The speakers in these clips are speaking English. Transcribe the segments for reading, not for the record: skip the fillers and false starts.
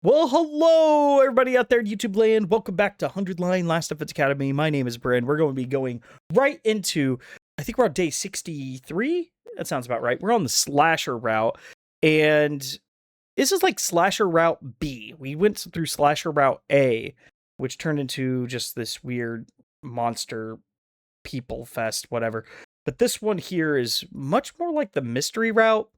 Well, hello, everybody out there in YouTube land. Welcome back to 100 Line Last Defense Academy. My name is Bryn. We're going to be going right into, I think we're on day 63? That sounds about right. We're on the slasher route, and this is like slasher route B. We went through slasher route A, which turned into just this weird monster people fest, whatever. But this one here is much more like the mystery route.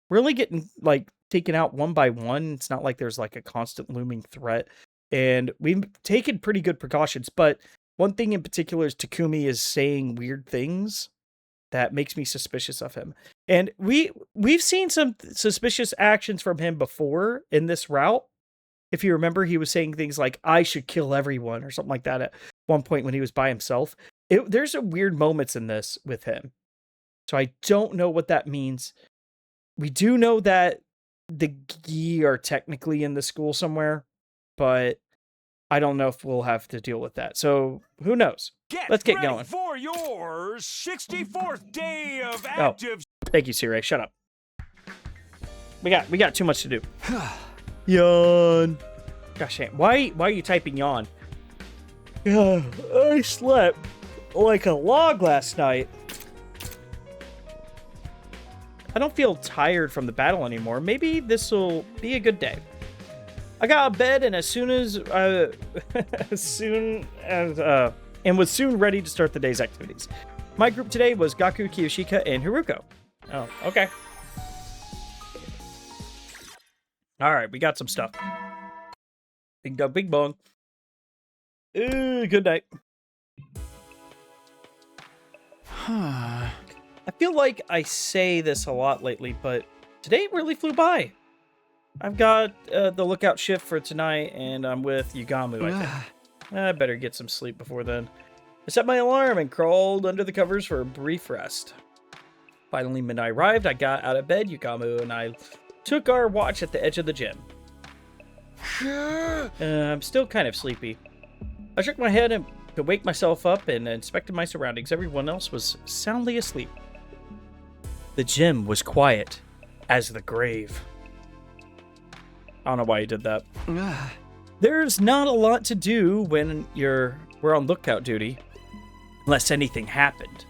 Really getting, like, taken out one by one. It's not like there's like a constant looming threat, and we've taken pretty good precautions. But one thing in particular is Takumi is saying weird things that makes me suspicious of him, and we've seen some suspicious actions from him before in this route. If you remember, he was saying things like "I should kill everyone" or something like that at one point when he was by himself. There's some weird moments in this with him, so I don't know what that means. We do know that the Gi are technically in the school somewhere, but I don't know if we'll have to deal with that. So who knows? Let's get going. For your 64th day of active. Oh, thank you, Siri. Shut up. We got too much to do. Yawn. Gosh, damn. Why are you typing yawn? I slept like a log last night. I don't feel tired from the battle anymore. Maybe this will be a good day. I got out of bed, and and was soon ready to start the day's activities. My group today was Gaku, Kiyoshika, and Haruko. Oh, okay. All right, we got some stuff. Bing dong, bing bong. Good night. I feel like I say this a lot lately, but today really flew by. I've got the lookout shift for tonight, and I'm with Yugamu, I think. I better get some sleep before then. I set my alarm and crawled under the covers for a brief rest. Finally, midnight arrived. I got out of bed, Yugamu, and I took our watch at the edge of the gym. I'm still kind of sleepy. I shook my head and to wake myself up and inspected my surroundings. Everyone else was soundly asleep. The gym was quiet as the grave. I don't know why you did that. There's not a lot to do when we're on lookout duty, unless anything happened.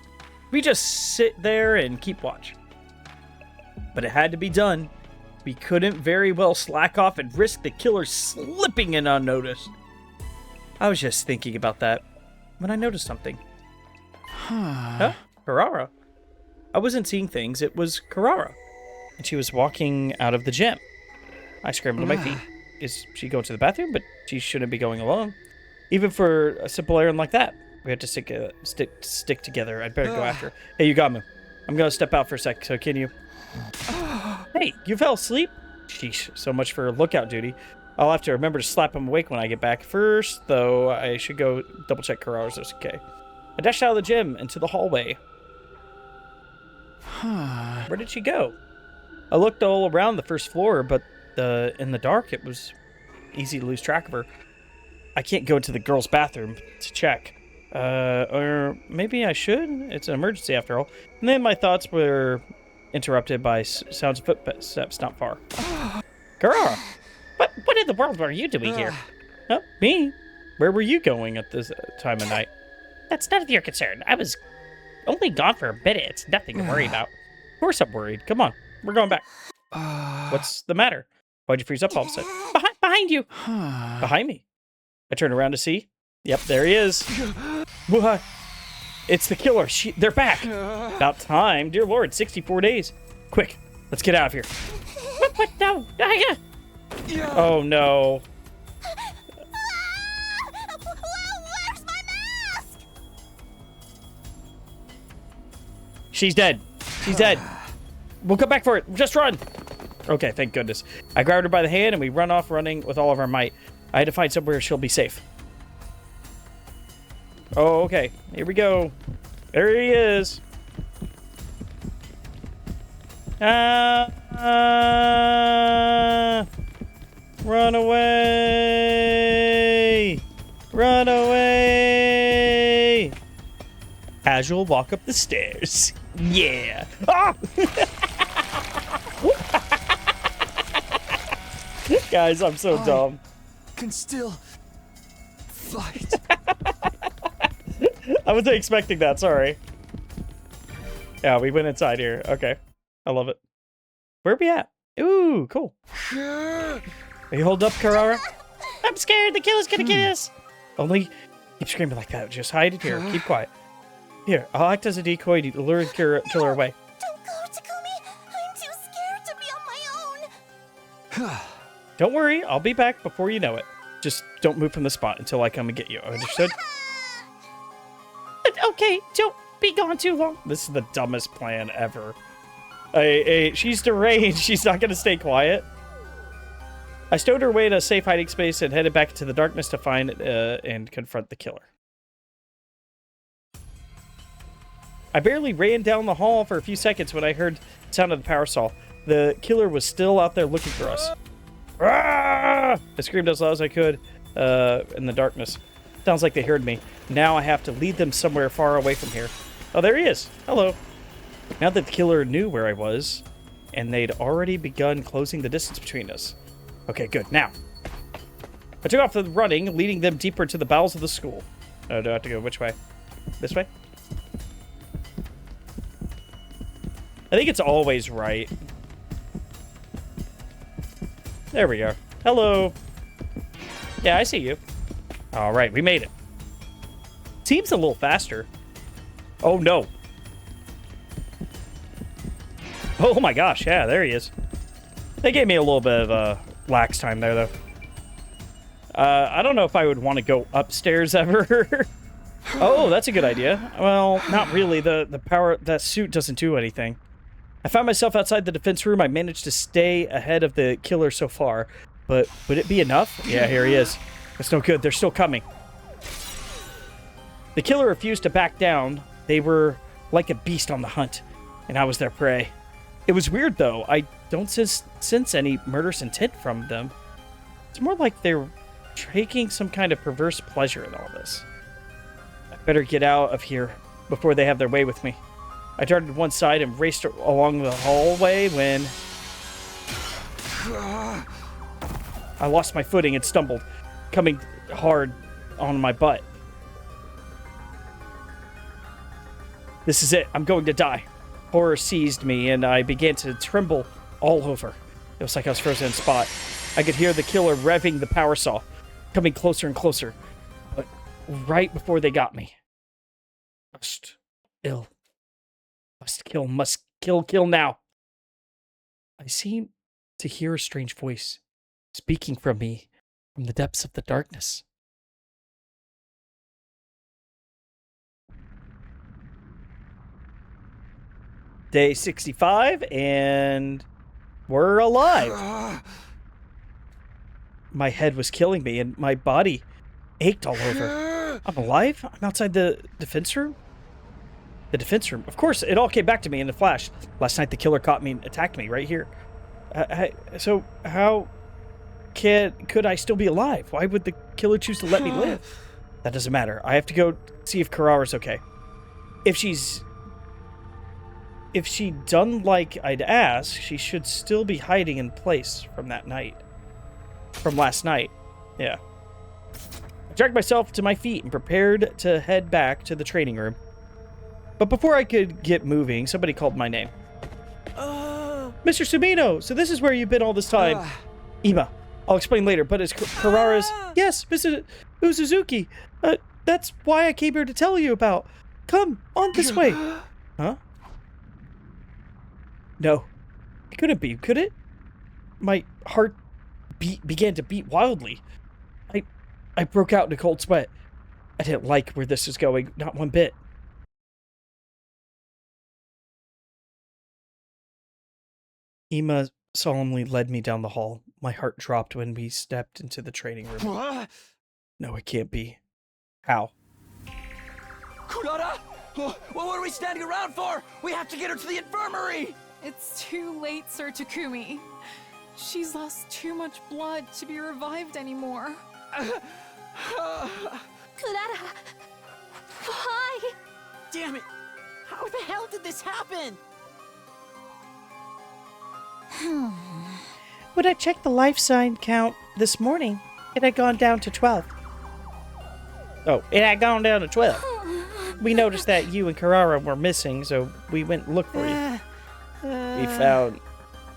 We just sit there and keep watch. But it had to be done. We couldn't very well slack off and risk the killer slipping in unnoticed. I was just thinking about that when I noticed something. Huh? Karara. I wasn't seeing things, it was Karara. And she was walking out of the gym. I scrambled to my feet. Is she going to the bathroom? But she shouldn't be going alone. Even for a simple errand like that. We had to stick together. I'd better go after her. Hey, you got me. I'm going to step out for a sec, so can you? Hey, you fell asleep? Sheesh, so much for lookout duty. I'll have to remember to slap him awake when I get back. First, though, I should go double check Karara's okay. I dashed out of the gym into the hallway. Where did she go? I looked all around the first floor, but in the dark, it was easy to lose track of her. I can't go into the girls' bathroom to check. Or maybe I should? It's an emergency after all. And then my thoughts were interrupted by sounds of footsteps not far. Karara! What in the world were you doing here? Huh? Me? Where were you going at this time of night? That's none of your concern. I was only gone for a minute. It's nothing to worry about. Of course I'm worried. Come on. We're going back. What's the matter? Why'd you freeze up all of a sudden? Behind you. Behind me. I turn around to see. Yep, there he is. What? It's the killer. They're back. About time. Dear Lord, 64 days. Quick, let's get out of here. What? No. Oh, no. Where's my mask? She's dead. She's dead. We'll come back for it. Just run. Okay, thank goodness. I grabbed her by the hand, and we run off running with all of our might. I had to find somewhere she'll be safe. Oh, okay. Here we go. There he is. Run away. Run away. Casual walk up the stairs. Yeah. Ah! Guys, I'm so dumb. Can still fight. I wasn't expecting that, sorry. Yeah, we went inside here. Okay. I love it. Where are we at? Ooh, cool. Are you hold up, Carrara? I'm scared. The killer's gonna get us. Only keep screaming like that. Just hide it here. Keep quiet. Here, I'll act as a decoy to lure the killer away. Don't go, Takumi. I'm too scared to be on my own. Don't worry. I'll be back before you know it. Just don't move from the spot until I come and get you. Understood? Okay, don't be gone too long. This is the dumbest plan ever. She's deranged. She's not gonna stay quiet. I stowed her away in a safe hiding space and headed back into the darkness to find and confront the killer. I barely ran down the hall for a few seconds when I heard the sound of the power saw. The killer was still out there looking for us. Ah! I screamed as loud as I could in the darkness. Sounds like they heard me. Now I have to lead them somewhere far away from here. Oh, there he is. Hello. Now that the killer knew where I was, and they'd already begun closing the distance between us. Okay, good. Now, I took off running, leading them deeper into the bowels of the school. Oh, do I have to go which way? This way? I think it's always right. There we go. Hello. Yeah, I see you. All right, we made it. Seems a little faster. Oh, no. Oh, my gosh. Yeah, there he is. They gave me a little bit of lax time there, though. I don't know if I would want to go upstairs ever. Oh, that's a good idea. Well, not really. The power... That suit doesn't do anything. I found myself outside the defense room. I managed to stay ahead of the killer so far. But would it be enough? Yeah, here he is. It's no good. They're still coming. The killer refused to back down. They were like a beast on the hunt, and I was their prey. It was weird, though. I don't sense any murderous intent from them. It's more like they're taking some kind of perverse pleasure in all this. I better get out of here before they have their way with me. I darted to one side and raced along the hallway when I lost my footing and stumbled, coming hard on my butt. This is it. I'm going to die. Horror seized me, and I began to tremble all over. It was like I was frozen in a spot. I could hear the killer revving the power saw, coming closer and closer. But right before they got me. Must kill now. I seem to hear a strange voice speaking from me from the depths of the darkness. Day 65, and we're alive. My head was killing me, and my body ached all over. I'm alive? I'm outside the defense room? The defense room? Of course, it all came back to me in a flash. Last night, the killer caught me and attacked me right here. So how could I still be alive? Why would the killer choose to let me live? That doesn't matter. I have to go see if Carrara's okay. If she done like I'd ask, she should still be hiding in place from that night. From last night. Yeah. I dragged myself to my feet and prepared to head back to the training room. But before I could get moving, somebody called my name. Mr. Sumino, so this is where you've been all this time. Ima, I'll explain later, but it's Carrara's... Yes, Mr. Uzuzuki. That's why I came here to tell you about. Come, on this way. Huh? No, it couldn't be, could it? My heart began to beat wildly. I broke out in a cold sweat. I didn't like where this was going, not one bit. Ima solemnly led me down the hall. My heart dropped when we stepped into the training room. What? No, it can't be. How? Kurata! What are we standing around for? We have to get her to the infirmary! It's too late, Sir Takumi. She's lost too much blood to be revived anymore. Kurata, why? Damn it! How the hell did this happen? When I checked the life sign count this morning, it had gone down to 12. Oh, it had gone down to 12. We noticed that you and Carrara were missing, so we went and looked for you. We found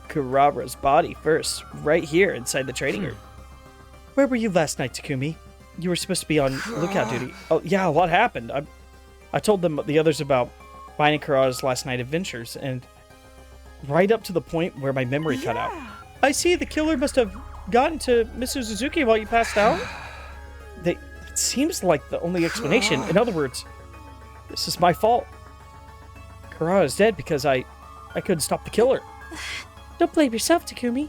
Carrara's body first, right here inside the trading room. Where were you last night, Takumi? You were supposed to be on lookout duty. Oh, yeah, a lot happened. I told the others about finding Carrara's last night adventures, and right up to the point where my memory cut out. I see the killer must have gotten to Mr. Suzuki while you passed out. It seems like the only explanation. In other words, this is my fault. Carrara is dead because I couldn't stop the killer. Don't blame yourself, Takumi.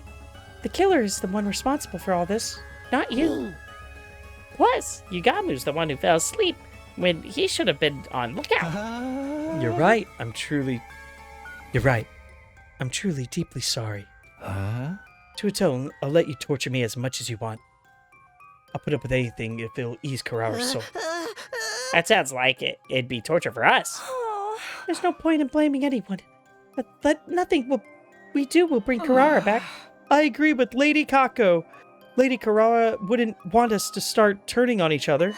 The killer is the one responsible for all this, not you. Plus, Yugamu's the one who fell asleep when he should have been on lookout. You're right. I'm truly deeply sorry. To atone, I'll let you torture me as much as you want. I'll put up with anything if it'll ease Carrara's soul. That sounds like it'd be torture for us. There's no point in blaming anyone. But nothing we do will bring Carrara back. I agree with Lady Kako. Lady Carrara wouldn't want us to start turning on each other.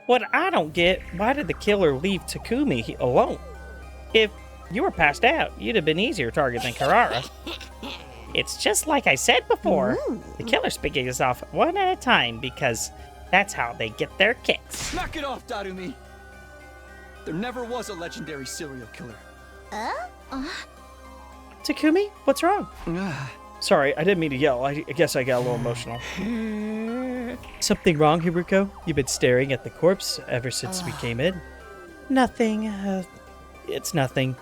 What I don't get, why did the killer leave Takumi alone? If you were passed out, you'd have been easier target than Carrara. It's just like I said before. The killer's picking us off one at a time because that's how they get their kicks. Knock it off, Darumi! There never was a legendary serial killer. Takumi, what's wrong? Sorry, I didn't mean to yell. I guess I got a little emotional. Something wrong, Haruko? You've been staring at the corpse ever since we came in. Nothing. It's nothing.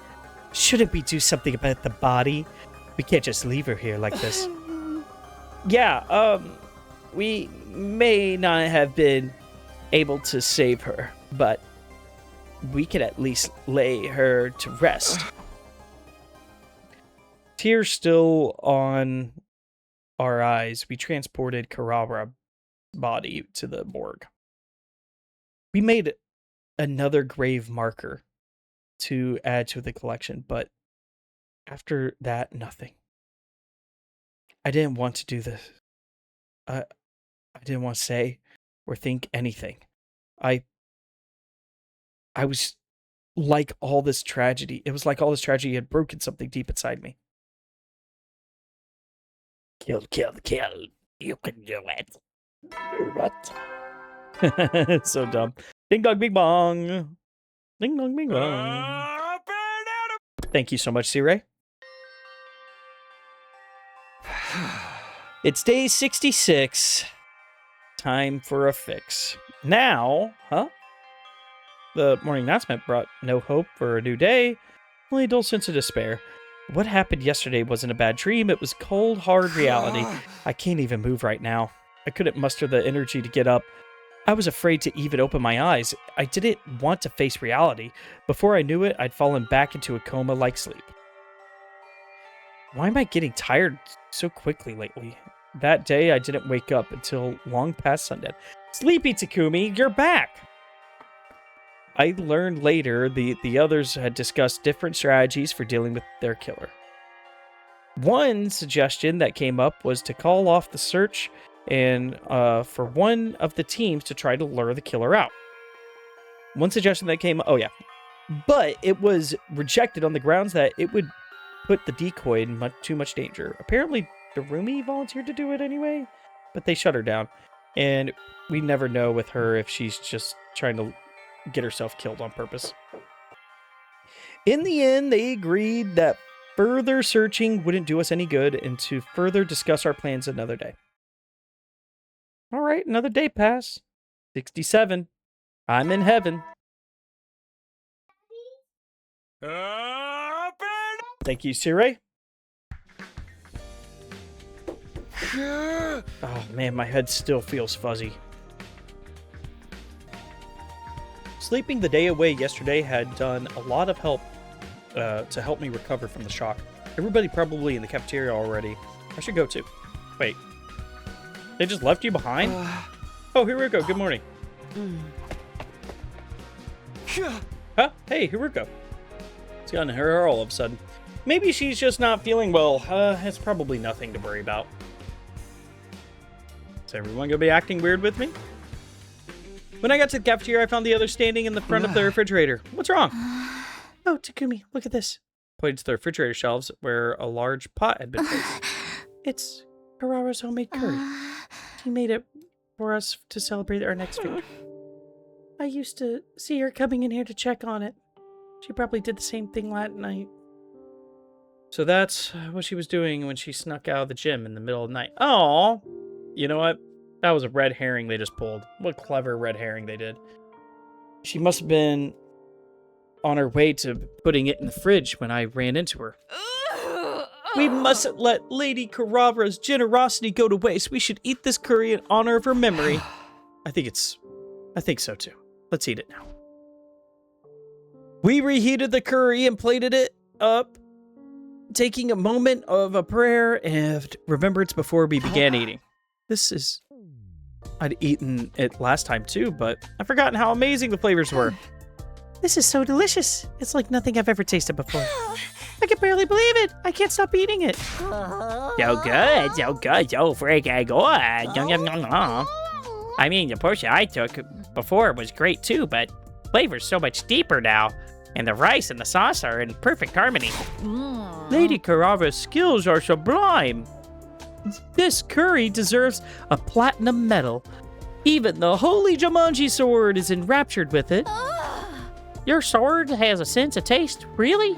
Shouldn't we do something about the body? We can't just leave her here like this. Yeah, we may not have been able to save her, but we could at least lay her to rest. Tears still on our eyes, we transported Carrara's body to the morgue. We made another grave marker to add to the collection, but after that, nothing. I didn't want to do this. I didn't want to say or think anything. I was like all this tragedy. It was like all this tragedy had broken something deep inside me. Kill. You can do it. What? So dumb. Ding dong, bing bong. Ding dong, bing bong. Thank you so much, C-Ray. It's day 66. Time for a fix. Now, the morning announcement brought no hope for a new day, only a dull sense of despair. What happened yesterday wasn't a bad dream, it was cold, hard reality. I can't even move right now. I couldn't muster the energy to get up. I was afraid to even open my eyes. I didn't want to face reality. Before I knew it, I'd fallen back into a coma-like sleep. Why am I getting tired so quickly lately? That day, I didn't wake up until long past sundown. Sleepy Takumi, you're back! I learned later the others had discussed different strategies for dealing with their killer. One suggestion that came up was to call off the search and for one of the teams to try to lure the killer out. One suggestion that came, but it was rejected on the grounds that it would put the decoy in too much danger. Apparently, Darumi volunteered to do it anyway, but they shut her down. And we never know with her if she's just trying to get herself killed on purpose. In the end, they agreed that further searching wouldn't do us any good and to further discuss our plans another day. All right, another day passed. 67. I'm in heaven. Thank you, Sirei. Oh man, my head still feels fuzzy. Sleeping the day away yesterday had done a lot of help to help me recover from the shock. Everybody probably in the cafeteria already. I should go too. Wait. They just left you behind? Oh, Haruko, good morning. Huh? Hey, Haruko. It's gotten her all of a sudden. Maybe she's just not feeling well. It's probably nothing to worry about. Is everyone gonna be acting weird with me? When I got to the cafeteria, I found the others standing in the front of the refrigerator. What's wrong? Oh, Takumi, look at this. Pointed to the refrigerator shelves where a large pot had been placed. It's Karara's homemade curry. She made it for us to celebrate our next feast. I used to see her coming in here to check on it. She probably did the same thing last night. So that's what she was doing when she snuck out of the gym in the middle of the night. Oh, you know what? That was a red herring they just pulled. What a clever red herring they did. She must have been on her way to putting it in the fridge when I ran into her. We mustn't let Lady Karara's generosity go to waste. We should eat this curry in honor of her memory. I think so too. Let's eat it now. We reheated the curry and plated it up, taking a moment of a prayer and remembrance before we began eating. I'd eaten it last time too, but I've forgotten how amazing the flavors were. This is so delicious. It's like nothing I've ever tasted before. I can barely believe it. I can't stop eating it. So good, so freaking good. I mean, the portion I took before was great too, but flavor's so much deeper now. And the rice and the sauce are in perfect harmony. Lady Karara's skills are sublime. This curry deserves a platinum medal. Even the holy Jumanji sword is enraptured with it. Your sword has a sense of taste, really?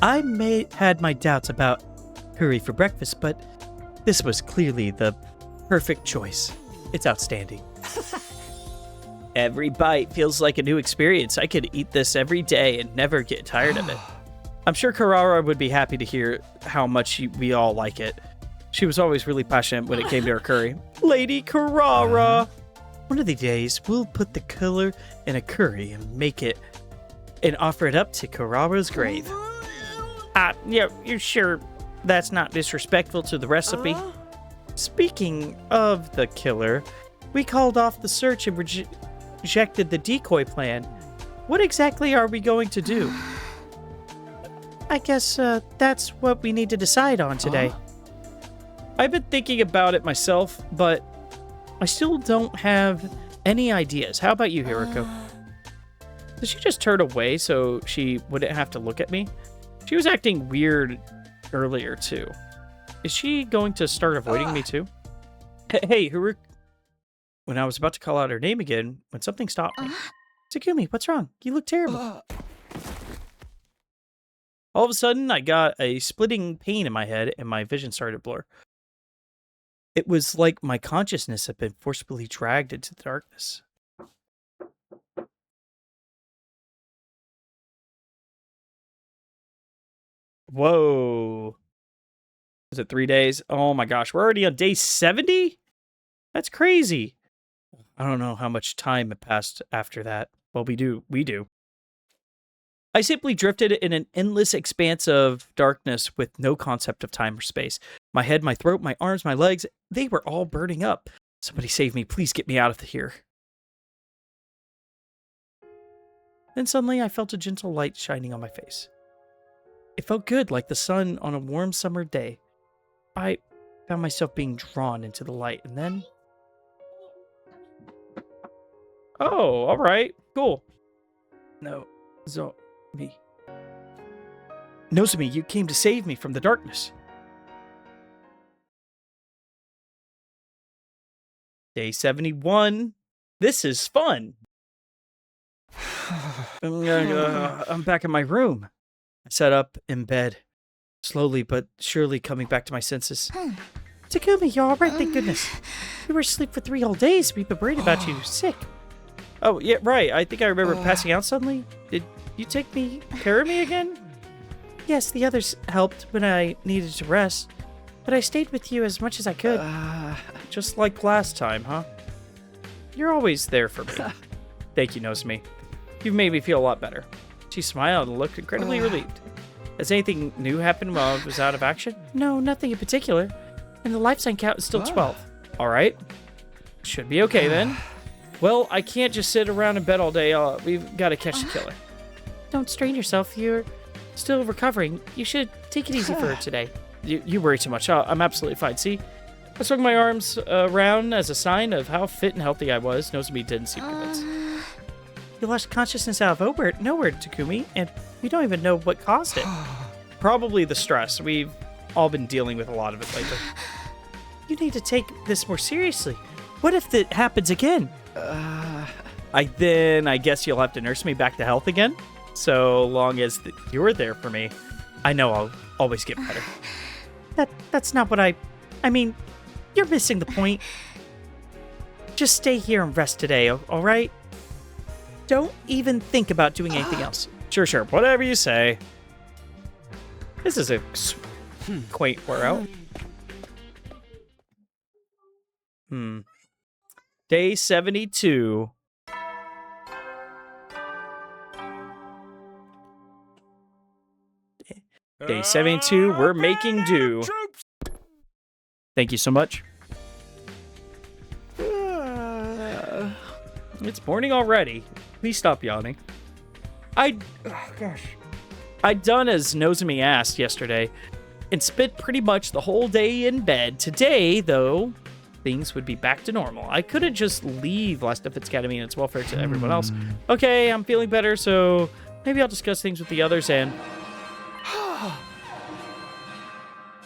I had my doubts about curry for breakfast, but this was clearly the perfect choice. It's outstanding. Every bite feels like a new experience. I could eat this every day and never get tired of it. I'm sure Karara would be happy to hear how much we all like it. She was always really passionate when it came to her curry. Lady Karara! One of the days, we'll put the color in a curry and make it and offer it up to Karara's grave. Yeah, you're sure that's not disrespectful to the recipe? Speaking of the killer, we called off the search and rejected the decoy plan. What exactly are we going to do? I guess that's what we need to decide on today. I've been thinking about it myself, but I still don't have any ideas. How about you, Hiroko? Did she just turn away so she wouldn't have to look at me? She was acting weird earlier, too. Is she going to start avoiding me, too? Hey, Hiroko. When I was about to call out her name again, when something stopped me. Takumi, what's wrong? You look terrible. All of a sudden, I got a splitting pain in my head and my vision started to blur. It was like my consciousness had been forcibly dragged into the darkness. Whoa. Is it 3 days? Oh my gosh, we're already on day 70? That's crazy. I don't know how much time had passed after that. Well, we do. I simply drifted in an endless expanse of darkness with no concept of time or space. My head, my throat, my arms, my legs, they were all burning up. Somebody save me. Please get me out of here. Then suddenly I felt a gentle light shining on my face. It felt good, like the sun on a warm summer day. I found myself being drawn into the light, and then... Oh, all right. Cool. Nozomi, you came to save me from the darkness. Day 71. This is fun. I'm back in my room. I sat up in bed, slowly but surely coming back to my senses. Takumi, you're all right, thank goodness. You were asleep for 3 whole days. We've been worried about you. Sick. Oh, yeah, right. I think I remember passing out suddenly. Did you take care of me again? Yes, the others helped when I needed to rest, but I stayed with you as much as I could. Just like last time, huh? You're always there for me. Thank you, Nozomi. You've made me feel a lot better. She smiled and looked incredibly relieved. Has anything new happened while I was out of action? No, nothing in particular. And the life sign count is still 12. All right. Should be okay then. Well, I can't just sit around in bed all day. We've got to catch the killer. Don't strain yourself. You're still recovering. You should take it easy for her today. You worry too much. I'm absolutely fine. See? I swung my arms around as a sign of how fit and healthy I was. Nozomi didn't seem convinced. You lost consciousness out of nowhere, Takumi, and we don't even know what caused it. Probably the stress. We've all been dealing with a lot of it lately. You need to take this more seriously. What if it happens again? I guess you'll have to nurse me back to health again. So long as you're there for me, I know I'll always get better. That's not what I mean, you're missing the point. Just stay here and rest today, all right? Don't even think about doing anything else. Sure. Whatever you say. This is a quaint workout. Day 72. Day 72, we're making do. Thank you so much. It's morning already. Please stop yawning. I'd done as Nozomi asked yesterday and spent pretty much the whole day in bed. Today, though, things would be back to normal. I couldn't just leave Last Defense Academy and its welfare to everyone else. Okay, I'm feeling better, so maybe I'll discuss things with the others and...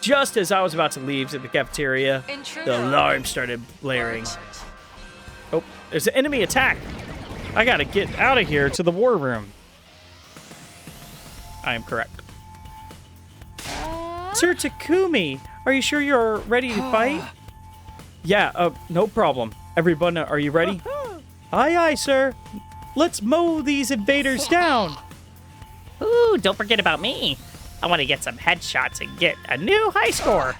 Just as I was about to leave to the cafeteria, the alarm started blaring. Oh, there's an enemy attack. I gotta get out of here to the war room. I am correct. Sir Takumi, are you sure you're ready to fight? Yeah, no problem. Everyone, are you ready? Aye, sir. Let's mow these invaders down. Ooh, don't forget about me. I want to get some headshots and get a new high score.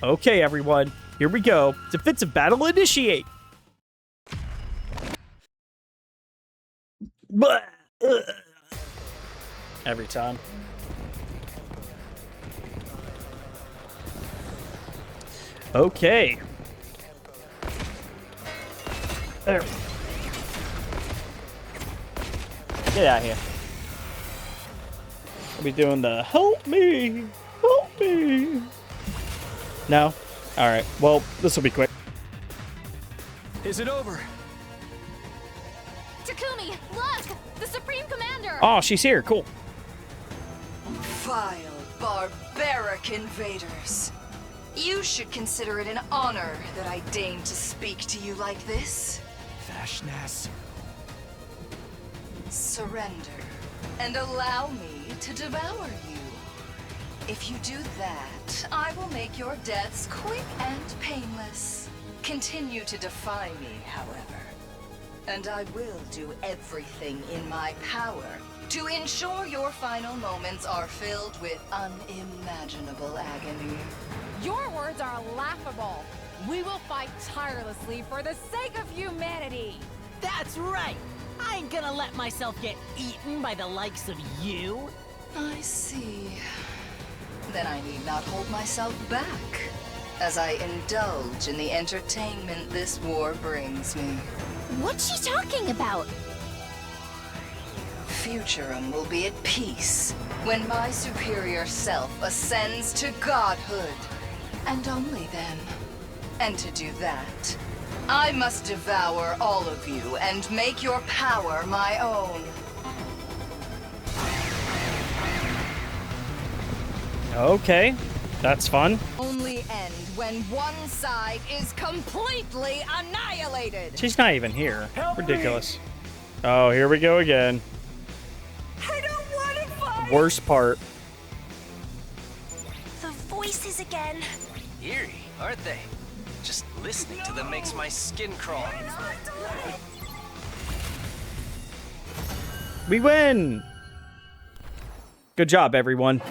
Okay, everyone. Here we go. Defensive battle initiate. Every time. Okay. There. Get out of here. We'll be doing the help me. No? Alright. Well, this will be quick. Is it over? Takumi, look! The Supreme Commander! Oh, she's here. Cool. Vile, barbaric invaders. You should consider it an honor that I deign to speak to you like this. Vashnas. Surrender, and allow me to devour you. If you do that, I will make your deaths quick and painless. Continue to defy me, however. And I will do everything in my power to ensure your final moments are filled with unimaginable agony. Your words are laughable. We will fight tirelessly for the sake of humanity. That's right. I ain't gonna let myself get eaten by the likes of you. I see. Then I need not hold myself back, as I indulge in the entertainment this war brings me. What's she talking about? Futurum will be at peace when my superior self ascends to godhood. And only then. And to do that, I must devour all of you and make your power my own. Okay. That's fun. Only end when one side is completely annihilated. She's not even here. Help me. Ridiculous. Oh, here we go again. I don't want to fight. Worst part. The voices again. Eerie, aren't they? Just listening to them makes my skin crawl. We win! Good job, everyone.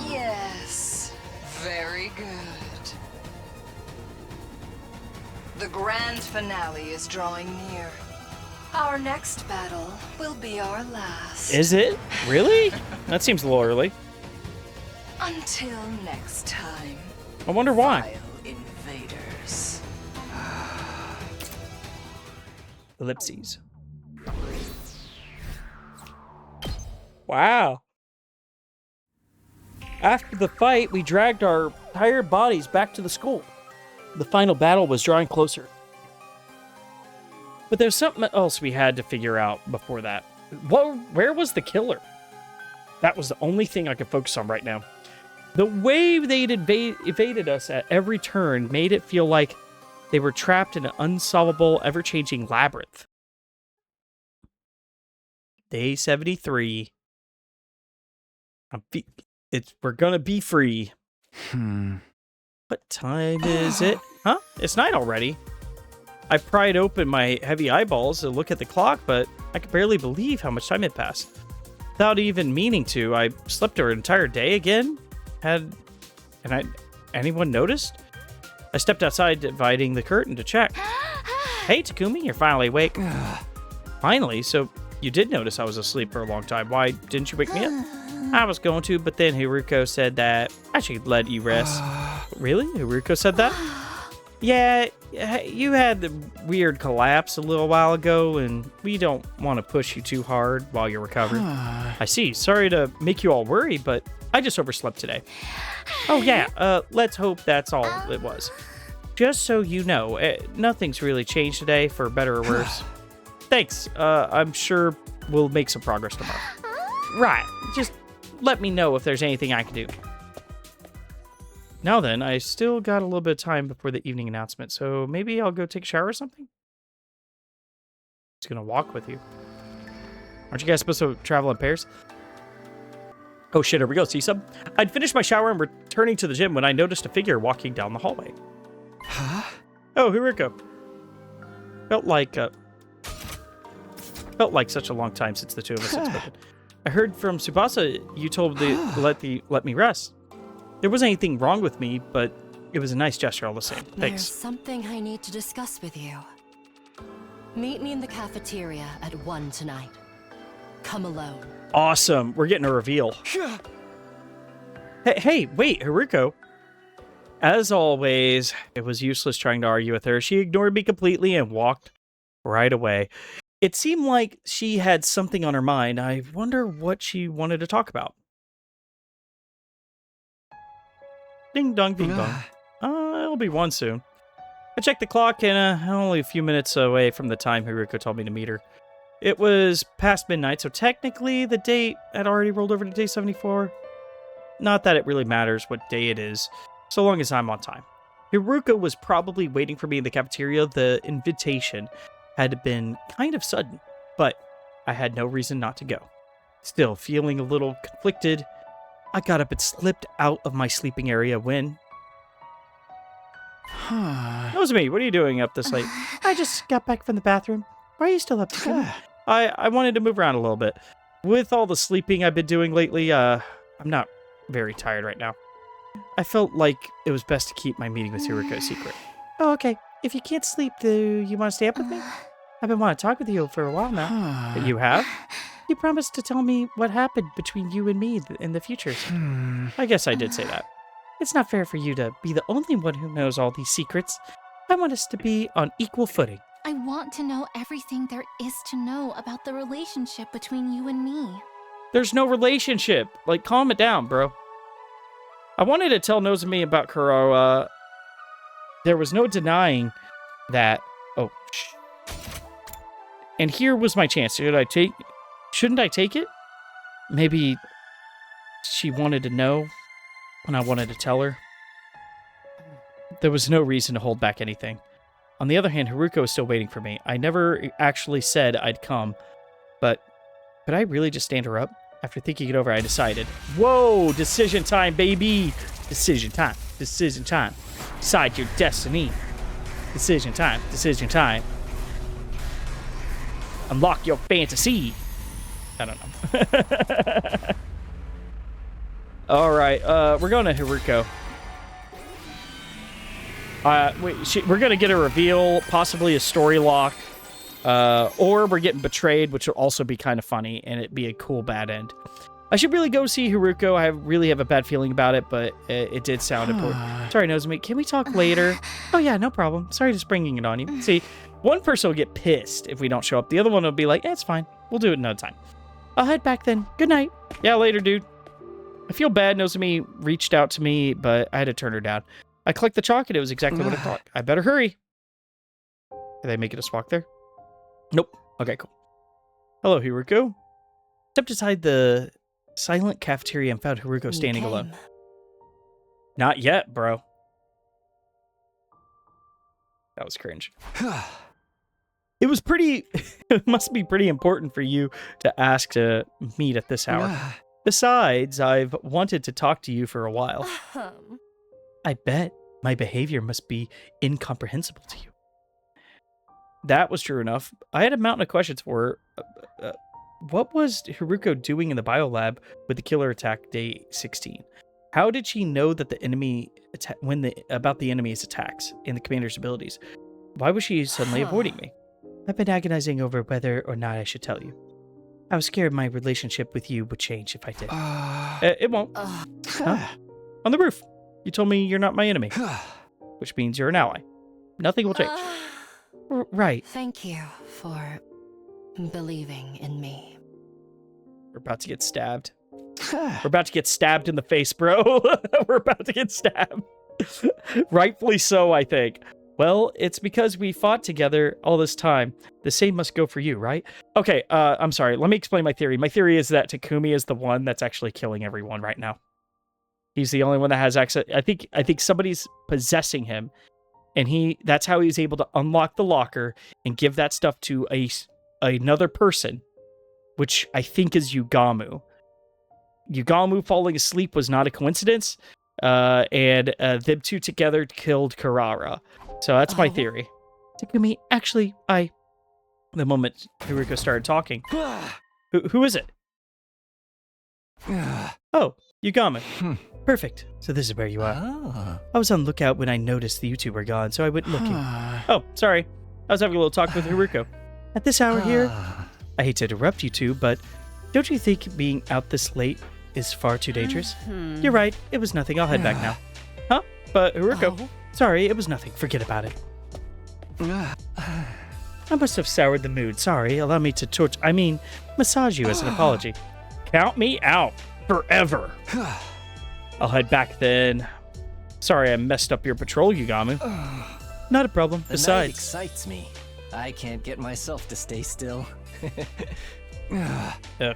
Yes, very good. The grand finale is drawing near. Our next battle will be our last. Is it? Really? That seems a little early. Until next time. I wonder why. Vile invaders. Ellipses. Wow. After the fight, we dragged our tired bodies back to the school. The final battle was drawing closer. But there's something else we had to figure out before that. Where was the killer? That was the only thing I could focus on right now. The way they'd evaded us at every turn made it feel like they were trapped in an unsolvable, ever-changing labyrinth. Day 73. We're gonna be free. What time is it? Huh? It's night already. I pried open my heavy eyeballs to look at the clock, but I could barely believe how much time had passed. Without even meaning to, I slept an entire day again. Anyone noticed? I stepped outside, dividing the curtain to check. Hey, Takumi, you're finally awake. Finally? So you did notice I was asleep for a long time. Why didn't you wake me up? I was going to, but then Haruko said that I should let you rest. Really? Haruko said that? Yeah, you had the weird collapse a little while ago, and we don't want to push you too hard while you're recovering. I see. Sorry to make you all worry, but I just overslept today. Oh, yeah. Let's hope that's all it was. Just so you know, nothing's really changed today, for better or worse. Thanks. I'm sure we'll make some progress tomorrow. Right. Just let me know if there's anything I can do. Now then, I still got a little bit of time before the evening announcement, so maybe I'll go take a shower or something? Just gonna walk with you. Aren't you guys supposed to travel in pairs? Oh shit, here we go, see some? I'd finished my shower and returning to the gym when I noticed a figure walking down the hallway. Huh? Oh, Haruko. Felt like such a long time since the two of us had spoken. I heard from Tsubasa you told to let me rest. There wasn't anything wrong with me, but it was a nice gesture all the same. Thanks. There's something I need to discuss with you. Meet me in the cafeteria at 1 tonight. Come alone. Awesome. We're getting a reveal. Hey, wait, Haruko. As always, it was useless trying to argue with her. She ignored me completely and walked right away. It seemed like she had something on her mind. I wonder what she wanted to talk about. Ding dong, ding dong. It'll be 1 soon. I checked the clock and only a few minutes away from the time Haruko told me to meet her. It was past midnight, so technically the date had already rolled over to day 74. Not that it really matters what day it is, so long as I'm on time. Haruko was probably waiting for me in the cafeteria. The invitation had been kind of sudden, but I had no reason not to go. Still feeling a little conflicted, I got up and slipped out of my sleeping area when... That was me. What are you doing up this late? I just got back from the bathroom. Why are you still up to go? I wanted to move around a little bit. With all the sleeping I've been doing lately, I'm not very tired right now. I felt like it was best to keep my meeting with Haruko a secret. Oh, okay. If you can't sleep, do you want to stay up with me? I've been wanting to talk with you for a while now. But you have? You promised to tell me what happened between you and me in the future. I guess I did say that. It's not fair for you to be the only one who knows all these secrets. I want us to be on equal footing. I want to know everything there is to know about the relationship between you and me. There's no relationship. Like, calm it down, bro. I wanted to tell Nozomi about Kuroa. There was no denying that. Oh, shh. And here was my chance. Shouldn't I take it? Maybe she wanted to know when I wanted to tell her. There was no reason to hold back anything. On the other hand, Haruko was still waiting for me. I never actually said I'd come, but could I really just stand her up? After thinking it over, I decided. Whoa, decision time, baby. Decision time. Decision time. Decide your destiny. Decision time. Decision time. Unlock your fantasy. I don't know. All right, we're going to Haruko. We're going to get a reveal, possibly a story lock, or we're getting betrayed, which will also be kind of funny, and it'd be a cool bad end. I should really go see Haruko. I really have a bad feeling about it, but it did sound important. Sorry, Nozomi. Can we talk later? Oh, yeah, no problem. Sorry just bringing it on you. See, one person will get pissed if we don't show up. The other one will be like, it's fine. We'll do it another time. I'll head back then. Good night. Yeah, later, dude. I feel bad. Nozomi reached out to me, but I had to turn her down. I clicked the chalk and it was exactly what I thought. I better hurry. Are they making us walk there? Nope. Okay, cool. Hello, Haruko. Stepped inside the silent cafeteria and found Haruko standing alone. Not yet, bro. That was cringe. It was pretty... It must be pretty important for you to ask to meet at this hour. Besides, I've wanted to talk to you for a while. I bet my behavior must be incomprehensible to you. That was true enough. I had a mountain of questions for her. What was Haruko doing in the biolab with the killer attack day 16? How did she know that the enemy about the enemy's attacks and the commander's abilities? Why was she suddenly avoiding me? I've been agonizing over whether or not I should tell you. I was scared my relationship with you would change if I did. It won't. Huh? On the roof. You told me you're not my enemy, which means you're an ally. Nothing will change. Right. Thank you for believing in me. We're about to get stabbed. We're about to get stabbed in the face, bro. We're about to get stabbed. Rightfully so, I think. Well, it's because we fought together all this time. The same must go for you, right? Okay, I'm sorry. Let me explain my theory. My theory is that Takumi is the one that's actually killing everyone right now. He's the only one that has access. I think somebody's possessing him, and that's how he's able to unlock the locker and give that stuff to another person, which I think is Yugamu. Yugamu falling asleep was not a coincidence, and them two together killed Karara. So that's my theory. Takumi, actually, the moment Haruko started talking. Who is it? Oh, Yugamu. Perfect. So this is where you are. I was on lookout when I noticed you two were gone, so I went looking. Oh, sorry. I was having a little talk with Haruko. At this hour here, I hate to interrupt you two, but don't you think being out this late is far too dangerous? You're right. It was nothing. I'll head back now. Huh? But Haruko, sorry, it was nothing. Forget about it. I must have soured the mood. Sorry. Allow me to massage you as an apology. Count me out. Forever. I'll head back then. Sorry I messed up your patrol, Yugamu. Not a problem. The Besides, night excites me. I can't get myself to stay still.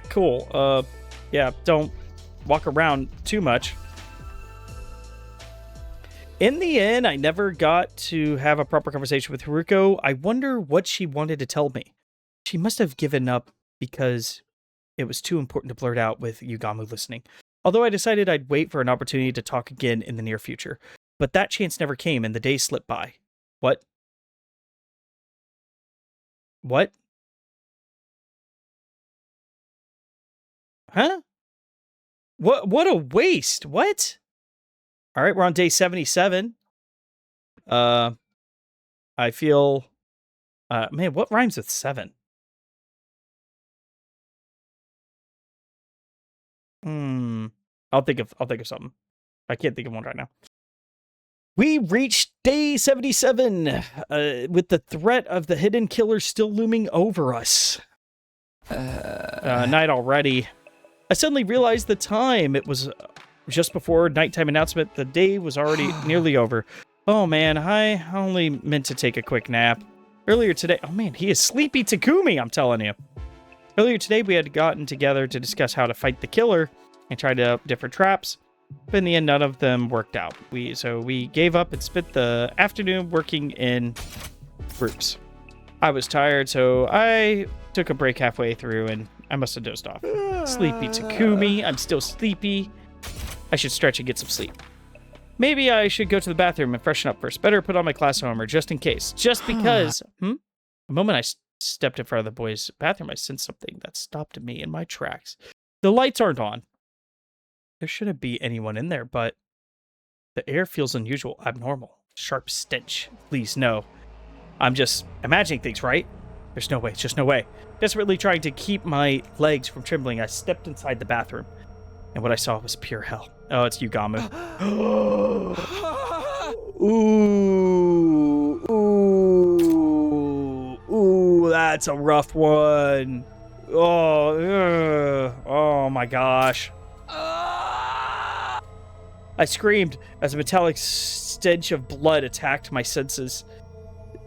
cool. Yeah, don't walk around too much. In the end, I never got to have a proper conversation with Haruko. I wonder what she wanted to tell me. She must have given up because it was too important to blurt out with Yugamu listening. Although I decided I'd wait for an opportunity to talk again in the near future. But that chance never came and the days slipped by. What? What? Huh? What a waste. What? All right, we're on day 77. I feel man, what rhymes with 7? I'll think of something. I can't think of one right now. We reached day 77 with the threat of the hidden killer still looming over us. Night already. I suddenly realized the time. It was just before nighttime announcement. The day was already nearly over. Oh man, I only meant to take a quick nap. Earlier today, oh man, he is sleepy Takumi, I'm telling you. Earlier today, we had gotten together to discuss how to fight the killer and tried out different traps. But in the end, none of them worked out. So we gave up and spent the afternoon working in groups. I was tired, so I took a break halfway through and I must have dozed off. Sleepy Takumi, I'm still sleepy. I should stretch and get some sleep. Maybe I should go to the bathroom and freshen up first. Better put on my class armor just in case. Just because. The moment I stepped in front of the boys' bathroom, I sensed something that stopped me in my tracks. The lights aren't on. There shouldn't be anyone in there, but the air feels unusual, abnormal. Sharp stench. Please, no. I'm just imagining things, right? There's no way, just no way. Desperately trying to keep my legs from trembling, I stepped inside the bathroom. And what I saw was pure hell. Oh, it's Yugamu. Ooh, that's a rough one. Oh my gosh. I screamed as a metallic stench of blood attacked my senses.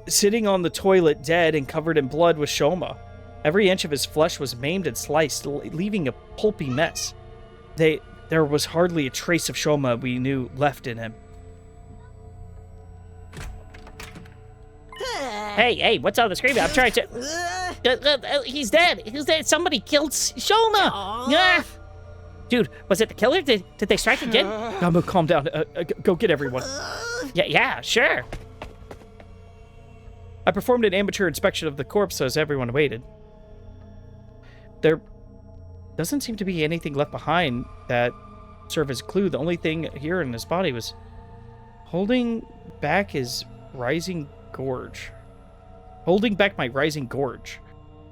Sitting on the toilet, dead and covered in blood, was Shoma. Every inch of his flesh was maimed and sliced, leaving a pulpy mess. There was hardly a trace of Shoma we knew left in him. Hey, what's all the screaming? I'm trying to... he's dead. He's dead. Somebody killed Shoma. Ah! Dude, was it the killer? Did they strike again? Gamu, calm down. Go get everyone. Yeah, sure. I performed an amateur inspection of the corpse as everyone waited. There doesn't seem to be anything left behind that serve as a clue. The only thing here in his body was holding back his rising gorge. Holding back my rising gorge.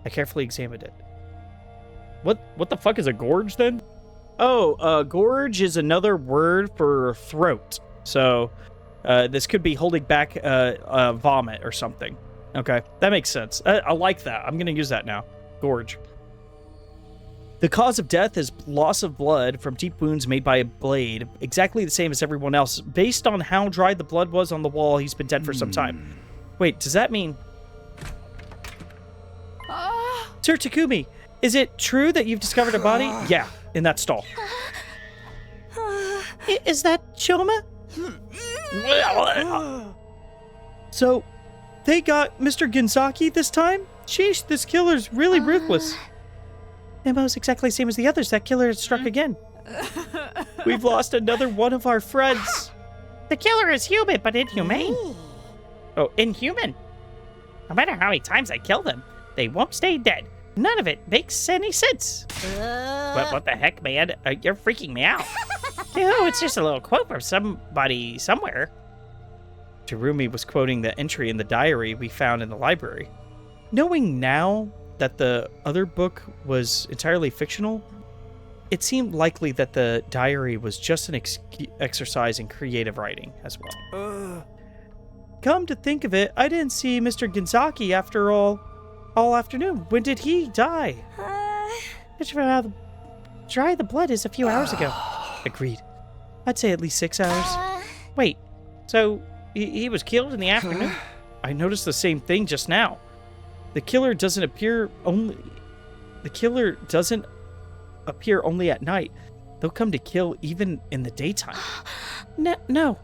I carefully examined it. What the fuck is a gorge then? Oh, gorge is another word for throat. So, this could be holding back vomit or something. Okay, that makes sense. I like that. I'm going to use that now. Gorge. The cause of death is loss of blood from deep wounds made by a blade, exactly the same as everyone else. Based on how dry the blood was on the wall, he's been dead for some time. Wait, does that mean... Sir Takumi, is it true that you've discovered a body? Yeah, in that stall. Is that Shoma? So, they got Mr. Ginzaki this time? Sheesh, this killer's really ruthless. Nemo's exactly the same as the others. That killer has struck again. We've lost another one of our friends. The killer is human, but inhumane. Oh, inhuman? No matter how many times I kill them, they won't stay dead. None of it makes any sense. What the heck, man? You're freaking me out. Oh, it's just a little quote from somebody somewhere. Terumi was quoting the entry in the diary we found in the library. Knowing now that the other book was entirely fictional, it seemed likely that the diary was just an exercise in creative writing as well. Come to think of it, I didn't see Mr. Ginzaki after all afternoon. When did he die? How dry the blood is a few hours ago. Agreed. I'd say at least 6 hours. Wait, so he was killed in the afternoon? I noticed the same thing just now. The killer doesn't appear only at night. They'll come to kill even in the daytime. No.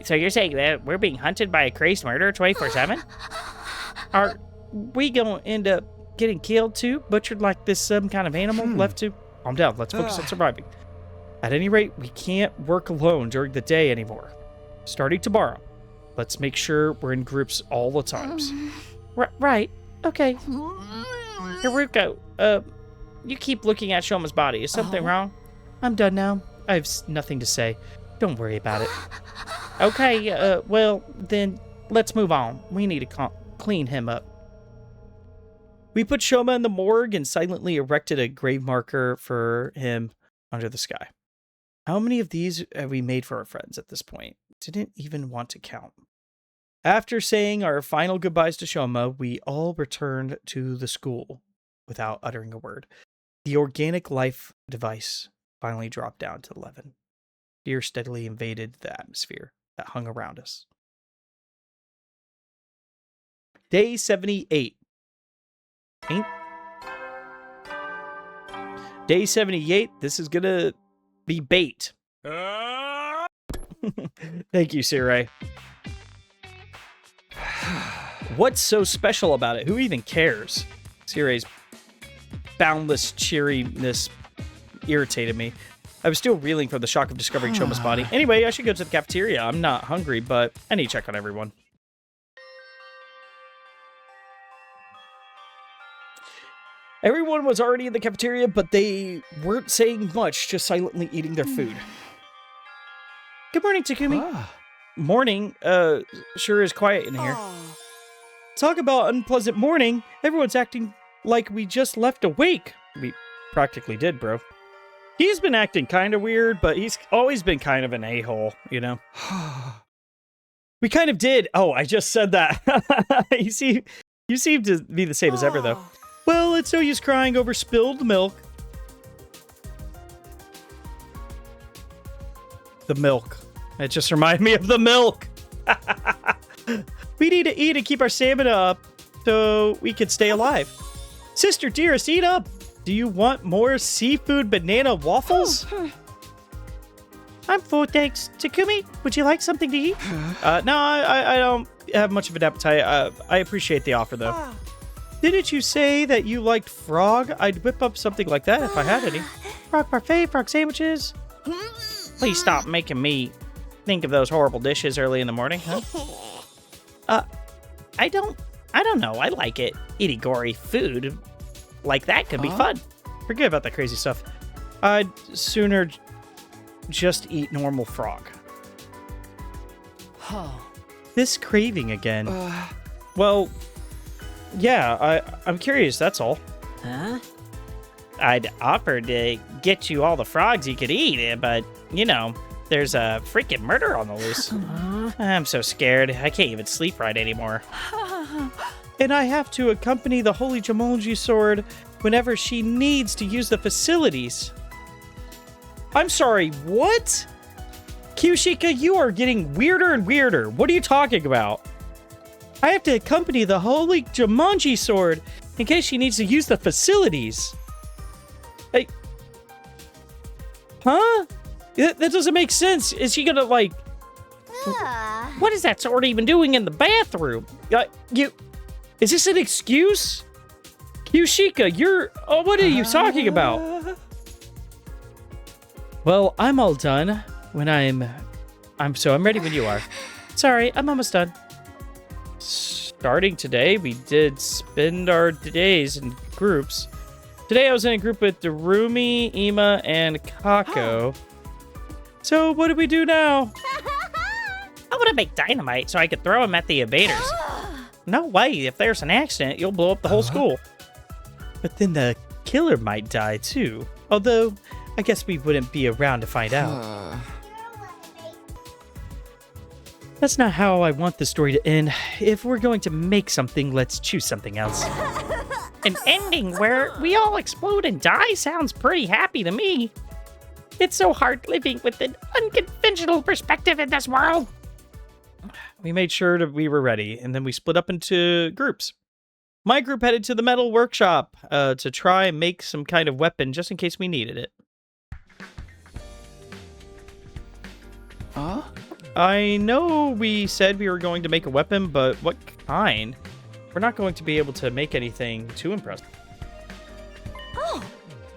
So you're saying that we're being hunted by a crazed murderer 24/7? Are we gonna end up getting killed too? Butchered like this some kind of animal left to... Calm down, let's focus on surviving. At any rate, we can't work alone during the day anymore. Starting tomorrow, let's make sure we're in groups all the times. Right, okay. Haruko, you keep looking at Shoma's body. Is something wrong? I'm done now. I have nothing to say. Don't worry about it. Okay, well, then let's move on. We need to clean him up. We put Shoma in the morgue and silently erected a grave marker for him under the sky. How many of these have we made for our friends at this point? Didn't even want to count. After saying our final goodbyes to Shoma, we all returned to the school without uttering a word. The organic life device finally dropped down to 11. Fear steadily invaded the atmosphere that hung around us. Day 78. Day 78, this is gonna be bait. Thank you, Sirai. What's so special about it? Who even cares? Sirai's boundless cheeriness irritated me. I was still reeling from the shock of discovering Shoma's body. Anyway, I should go to the cafeteria. I'm not hungry, but I need to check on everyone. Everyone was already in the cafeteria, but they weren't saying much, just silently eating their food. Good morning, Takumi. Morning. Sure is quiet in here. Talk about unpleasant morning. Everyone's acting like we just left awake. We practically did, bro. He's been acting kind of weird, but he's always been kind of an a-hole, you know? We kind of did. Oh, I just said that. You You seem to be the same as ever, though. Well, it's no use crying over spilled milk. The milk. It just reminded me of the milk. We need to eat and keep our stamina up so we can stay alive. Sister dearest, eat up. Do you want more seafood banana waffles? I'm full, thanks. Takumi, would you like something to eat? No, I don't have much of an appetite. I appreciate the offer, though. Didn't you say that you liked frog? I'd whip up something like that if I had any. Frog parfait, frog sandwiches. Please stop making me think of those horrible dishes early in the morning, huh? I don't know. I like it. Eating gory food like that could be fun. Forget about that crazy stuff. I'd sooner just eat normal frog. This craving again. Well, yeah, I'm curious, that's all. Huh? I'd offered to get you all the frogs you could eat, but, you know, there's a freaking murder on the loose. I'm so scared. I can't even sleep right anymore. And I have to accompany the Holy Jumonji sword whenever she needs to use the facilities. I'm sorry, what? Kyushika, you are getting weirder and weirder. What are you talking about? I have to accompany the Holy Jumonji sword in case she needs to use the facilities. Hey. Huh? That doesn't make sense. Is she gonna, like... What is that sword even doing in the bathroom? Is this an excuse? Kyushika, what are you talking about? Well, I'm all done when I'm ready when you are. Sorry, I'm almost done. Starting today, we did spend our days in groups. Today I was in a group with Darumi, Ima, and Kako. So what do we do now? I want to make dynamite so I could throw them at the invaders. No way, if there's an accident, you'll blow up the whole school. But then the killer might die too. Although, I guess we wouldn't be around to find out. That's not how I want the story to end. If we're going to make something, let's choose something else. An ending where we all explode and die sounds pretty happy to me. It's so hard living with an unconventional perspective in this world. We made sure that we were ready, and then we split up into groups. My group headed to the metal workshop to try and make some kind of weapon just in case we needed it. I know we said we were going to make a weapon, but what kind? We're not going to be able to make anything too impressive. Oh,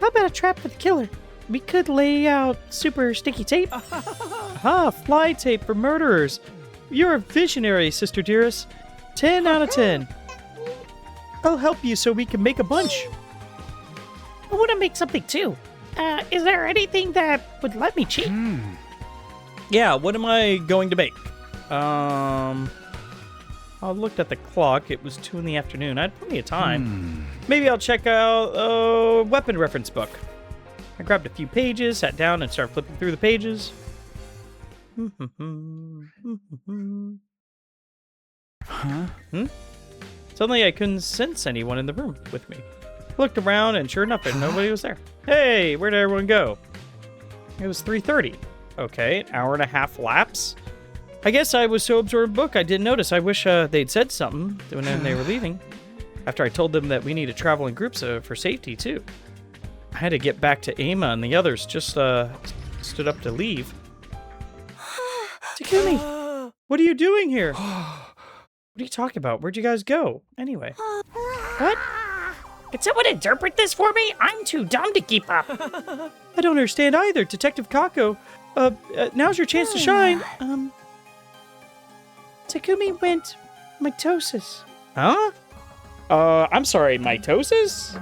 how about a trap for the killer? We could lay out super sticky tape. Fly tape for murderers. You're a visionary, sister dearest. 10 out of 10. I'll help you so we can make a bunch. I want to make something too. Is there anything that would let me cheat? Yeah, what am I going to make? I looked at the clock. It was 2 in the afternoon. I had plenty of time. Maybe I'll check out a weapon reference book. I grabbed a few pages, sat down, and started flipping through the pages. Suddenly, I couldn't sense anyone in the room with me. I looked around, and sure enough, nobody was there. Hey, where did everyone go? It was 3:30. Okay, an hour and a half lapse. I guess I was so absorbed in the book I didn't notice. I wish they'd said something when they were leaving. After I told them that we need to travel in groups for safety, too. I had to get back to Ama, and the others just stood up to leave. Takumi, what are you doing here? What are you talking about? Where'd you guys go? Anyway. What? Could someone interpret this for me? I'm too dumb to keep up. I don't understand either, Detective Kako. Now's your chance to shine. Takumi went mitosis. Huh? I'm sorry, mitosis?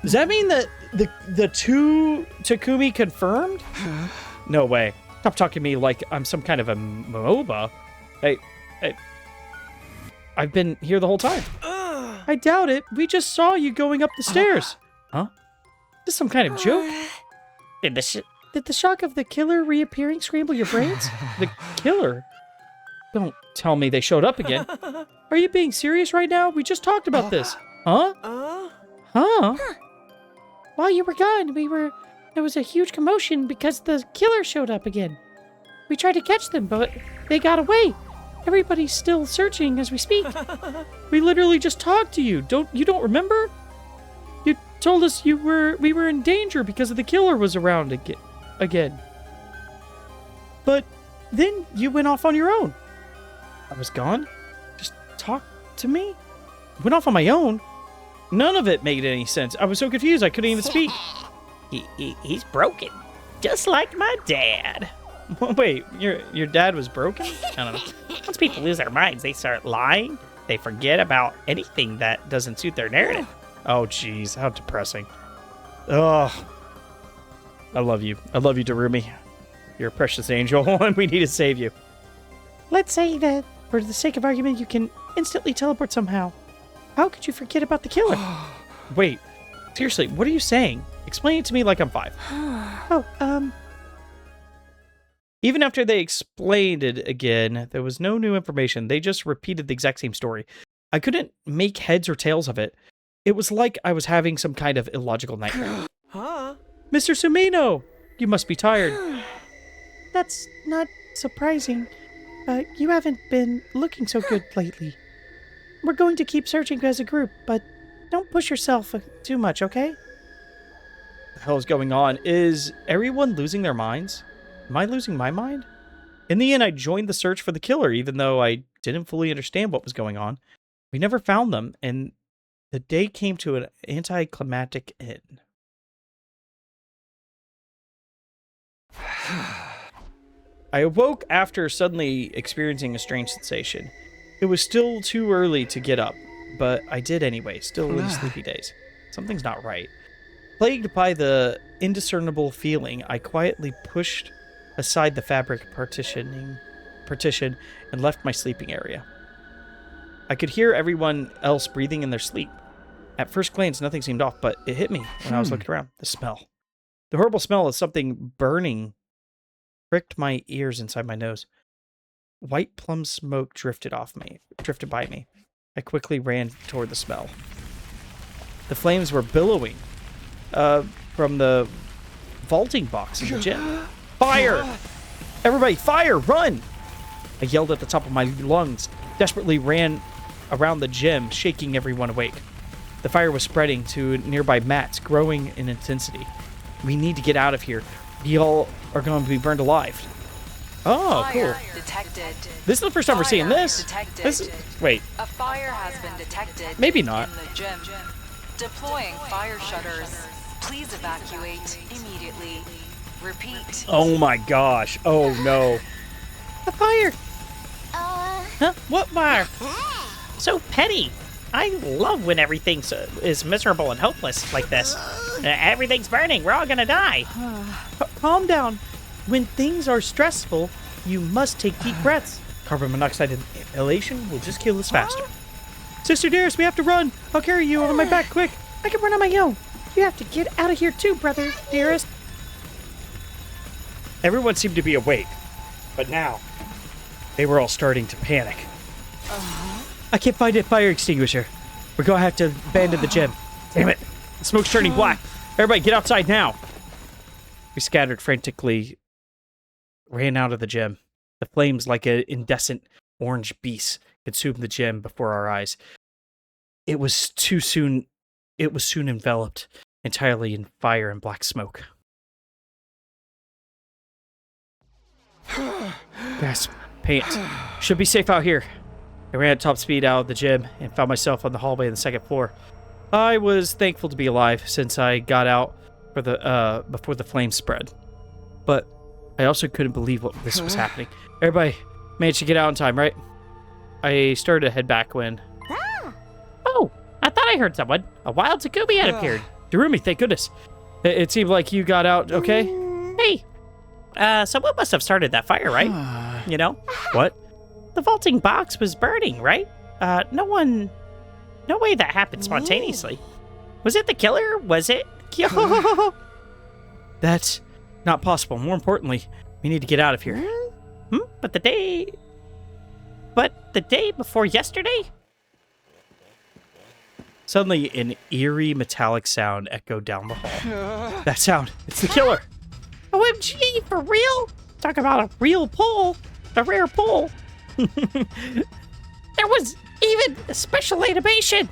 Does that mean that the two Takumi confirmed? No way. Stop talking to me like I'm some kind of a MOBA. Hey, I've been here the whole time. I doubt it. We just saw you going up the stairs. Huh? Is this some kind of joke? Did the shock of the killer reappearing scramble your brains? The killer? Don't tell me they showed up again. Are you being serious right now? We just talked about this. Huh? Huh? While you were gone, there was a huge commotion because the killer showed up again. We tried to catch them, but they got away. Everybody's still searching as we speak. We literally just talked to you. You don't remember? You told us we were in danger because the killer was around again. But then you went off on your own. I was gone? Just talk to me? Went off on my own? None of it made any sense. I was so confused I couldn't even speak. He's broken, just like my dad. Wait, your dad was broken? I don't know. Once people lose their minds, they start lying. They forget about anything that doesn't suit their narrative. Oh, jeez, how depressing. Ugh. I love you. I love you, Darumi. You're a precious angel, and we need to save you. Let's say that, for the sake of argument, you can instantly teleport somehow. How could you forget about the killer? Wait, seriously, what are you saying? Explain it to me like I'm 5. Even after they explained it again, there was no new information. They just repeated the exact same story. I couldn't make heads or tails of it. It was like I was having some kind of illogical nightmare. Mr. Sumino, you must be tired. That's not surprising. You haven't been looking so good lately. We're going to keep searching as a group, but don't push yourself too much, okay? What the hell is going on? Is everyone losing their minds? Am I losing my mind? In the end, I joined the search for the killer, even though I didn't fully understand what was going on. We never found them, and the day came to an anticlimactic end. I awoke after suddenly experiencing a strange sensation. It was still too early to get up, but I did anyway, still in sleepy days. Something's not right. Plagued by the indiscernible feeling, I quietly pushed aside the fabric partition and left my sleeping area. I could hear everyone else breathing in their sleep. At first glance, nothing seemed off, but it hit me when I was looking around. The smell. The horrible smell of something burning pricked my ears inside my nose. White plum smoke drifted by me. I quickly ran toward the smell. The flames were billowing from the vaulting box in the gym. Fire! Everybody, fire! Run! I yelled at the top of my lungs, desperately ran around the gym, shaking everyone awake. The fire was spreading to nearby mats, growing in intensity. We need to get out of here. We all are going to be burned alive. Oh, cool. Detected. This is the first time we're seeing this. Wait. A fire has been detected. Maybe not. In the gym. Deploying fire shutters. Please evacuate immediately. Repeat. Oh my gosh. Oh no. A fire! Huh? What fire? So petty. I love when everything is miserable and hopeless like this. Everything's burning. We're all gonna die. Calm down. When things are stressful, you must take deep breaths. Carbon monoxide inhalation will just kill us faster. Sister Dearest, we have to run. I'll carry you on my back, quick. I can run on my own. You have to get out of here too, brother, dearest. Everyone seemed to be awake, but now they were all starting to panic. I can't find a fire extinguisher. We're gonna have to abandon the gym. Damn it. The smoke's turning black. Everybody get outside now. We scattered frantically, ran out of the gym. The flames, like an incandescent orange beast, consumed the gym before our eyes. It was soon enveloped entirely in fire and black smoke. Gasp. Pants. Should be safe out here. I ran at top speed out of the gym and found myself on the hallway on the second floor. I was thankful to be alive since I got out before the flames spread. But I also couldn't believe what this was happening. Everybody managed to get out in time, right? I started to head back when... Oh, I thought I heard someone. A wild Takumi had appeared. Darumi, thank goodness. It seemed like you got out okay? Hey, someone must have started that fire, right? You know? What? The vaulting box was burning, right? No way that happened spontaneously. Was it the killer? Was it? That's not possible. More importantly, we need to get out of here. But the day the day before yesterday? Suddenly, an eerie metallic sound echoed down the hall. That sound, it's the killer. OMG, for real? Talk about a real pull. A rare pull. There was even a special animation.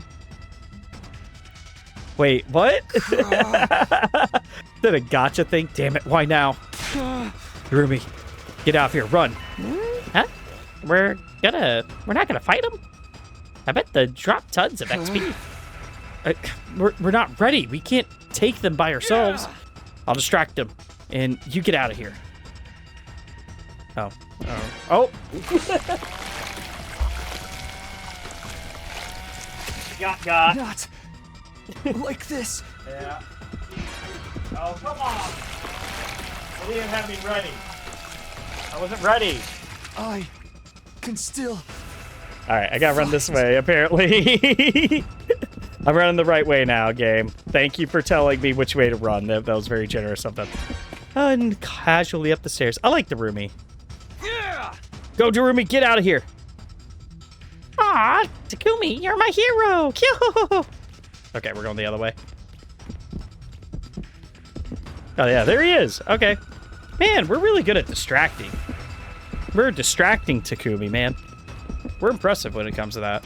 Wait, what? Is that a gotcha thing? Damn it, why now? Rumi, get out of here, run. Huh? We're not gonna fight him? I bet they drop tons of XP. We're not ready. We can't take them by ourselves. I'll distract them, and you get out of here. Oh. Got. Not like this. Yeah. Oh, come on. You didn't have me ready. I wasn't ready. I can still. All right, I gotta run this way, apparently. I'm running the right way now, game. Thank you for telling me which way to run. That was very generous of them. And casually up the stairs. I like the Rumi. Yeah. Go, Darumi, get out of here. Aw, Takumi, you're my hero. Okay, we're going the other way. Oh, yeah, there he is. Okay. Man, we're really good at distracting. We're distracting Takumi, man. We're impressive when it comes to that.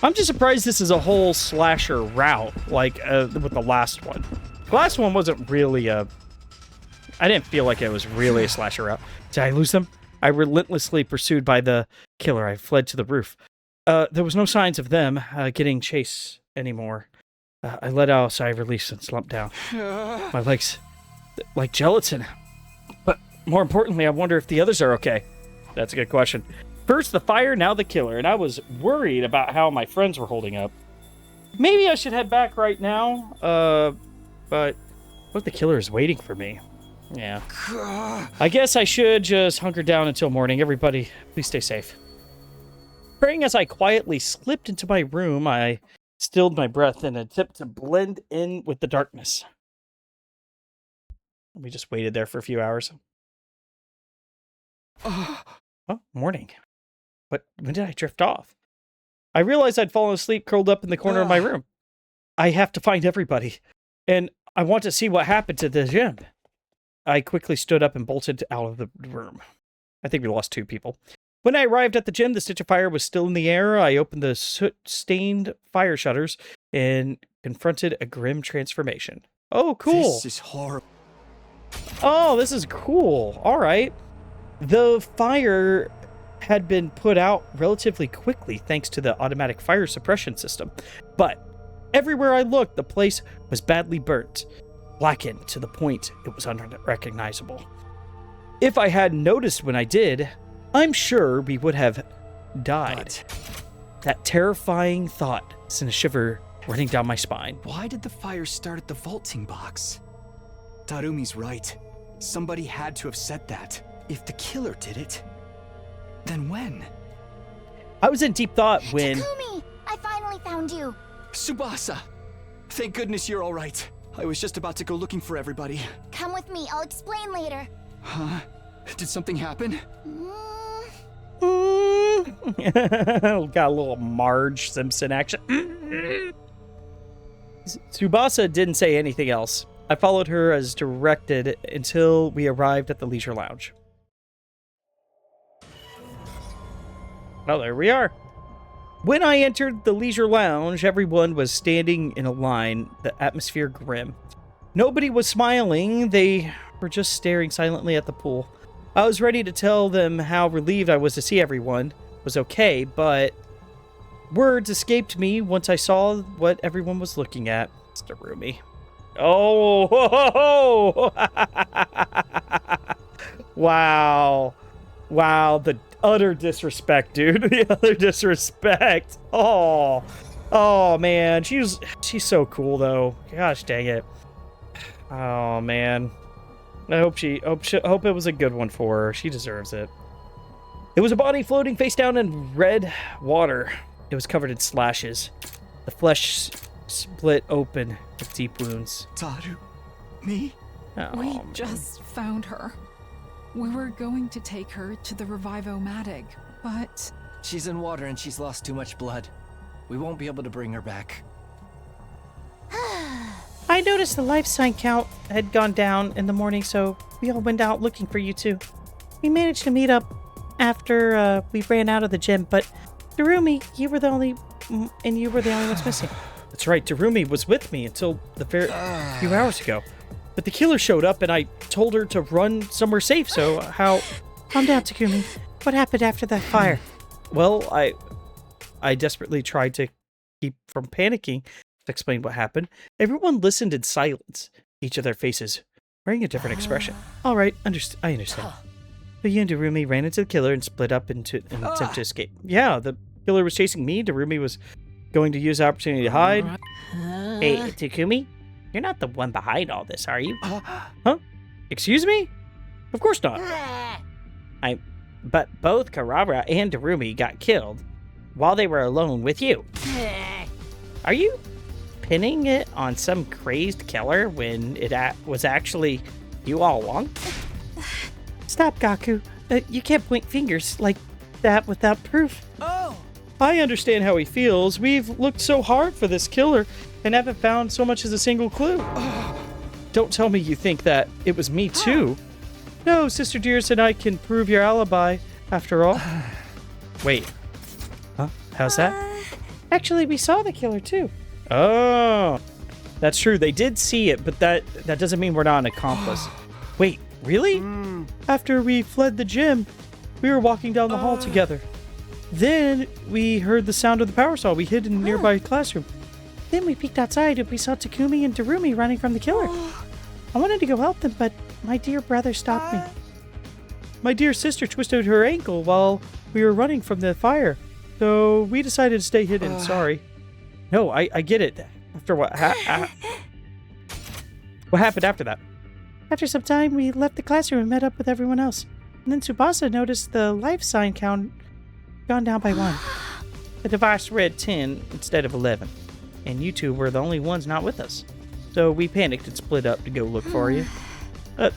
I'm just surprised this is a whole slasher route, like with the last one. The last one wasn't really a... I didn't feel like it was really a slasher route. Did I lose them? I relentlessly pursued by the killer. I fled to the roof. There was no signs of them getting chased anymore. I let out a sigh of relief and slumped down. My legs, like gelatin. But more importantly, I wonder if the others are okay. That's a good question. First the fire, now the killer, and I was worried about how my friends were holding up. Maybe I should head back right now, but what if the killer is waiting for me? Yeah. I guess I should just hunker down until morning. Everybody, please stay safe. Praying as I quietly slipped into my room, I stilled my breath in an attempt to blend in with the darkness. We just waited there for a few hours. Oh, morning. But when did I drift off? I realized I'd fallen asleep curled up in the corner of my room. I have to find everybody, and I want to see what happened to the gym. I quickly stood up and bolted out of the room. I think we lost 2 people. When I arrived at the gym, the stitch of fire was still in the air. I opened the soot-stained fire shutters and confronted a grim transformation. Oh, cool. This is horrible. Oh, this is cool. All right. The fire had been put out relatively quickly thanks to the automatic fire suppression system. But everywhere I looked, the place was badly burnt, blackened to the point it was unrecognizable. If I hadn't noticed when I did, I'm sure we would have died. That terrifying thought sent a shiver running down my spine. Why did the fire start at the vaulting box? Tarumi's right. Somebody had to have said that. If the killer did it, then when? I was in deep thought when... Takumi! I finally found you. Tsubasa! Thank goodness you're all right. I was just about to go looking for everybody. Come with me, I'll explain later. Huh? Did something happen? Got a little Marge Simpson action. Tsubasa didn't say anything else. I followed her as directed until we arrived at the leisure lounge. Oh, there we are. When I entered the leisure lounge, everyone was standing in a line, the atmosphere grim. Nobody was smiling, they were just staring silently at the pool. I was ready to tell them how relieved I was to see everyone was okay, but words escaped me once I saw what everyone was looking at. Mr. Rumi. Oh, ho, ho, ho. Wow. Wow, the utter disrespect, dude. The utter disrespect. Oh, man. She's so cool, though. Gosh dang it. Oh, man. I hope it was a good one for her. She deserves it. It was a body floating face down in red water. It was covered in slashes. The flesh split open with deep wounds. Taru, me? Oh, We man. just found her. We were going to take her to the Revivo-Matic, but She's in water and she's lost too much blood. We won't be able to bring her back. I noticed the life sign count had gone down in the morning, so we all went out looking for you two. We managed to meet up after we ran out of the gym, but Darumi, you were the only ones missing. That's right, Darumi was with me until the few hours ago. But the killer showed up and I told her to run somewhere safe, so how... Calm down, Takumi. What happened after that fire? Well, I desperately tried to keep from panicking to explain what happened. Everyone listened in silence, each of their faces wearing a different expression. All right, I understand. So you and Darumi ran into the killer and split up into an attempt to escape. Yeah, the killer was chasing me. Darumi was going to use the opportunity to hide. Hey, Takumi, you're not the one behind all this, are you? Huh? Excuse me? Of course not. But both Karabra and Darumi got killed while they were alone with you. Are you pinning it on some crazed killer when it was actually you all along? Stop, Gaku. You can't point fingers like that without proof. Oh! I understand how he feels. We've looked so hard for this killer and haven't found so much as a single clue. Don't tell me you think that it was me too. No, Sister Dearest and I can prove your alibi, after all. Wait. Huh? How's that? Actually, we saw the killer too. Oh. That's true. They did see it, but that doesn't mean we're not an accomplice. Wait, really? After we fled the gym, we were walking down the hall together. Then we heard the sound of the power saw. We hid in a nearby classroom. Then we peeked outside and we saw Takumi and Darumi running from the killer. I wanted to go help them, but my dear brother stopped me. My dear sister twisted her ankle while we were running from the fire, so we decided to stay hidden. Sorry. No, I get it. After what? What happened after that? After some time, we left the classroom and met up with everyone else. And then Tsubasa noticed the life sign count gone down by 1. The device read 10 instead of 11, and you two were the only ones not with us. So we panicked and split up to go look for you.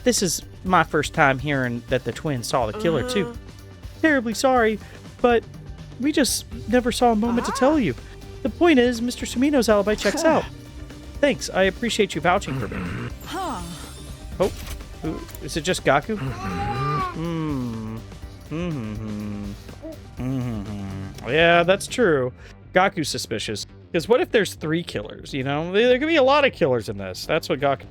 This is my first time hearing that the twins saw the killer too. Terribly sorry, but we just never saw a moment to tell you. The point is, Mr. Sumino's alibi checks out. Thanks, I appreciate you vouching for me. Oh, is it just Gaku? Yeah, that's true. Gaku's suspicious. Because what if there's 3 killers, you know? There could be a lot of killers in this. That's what Gaku...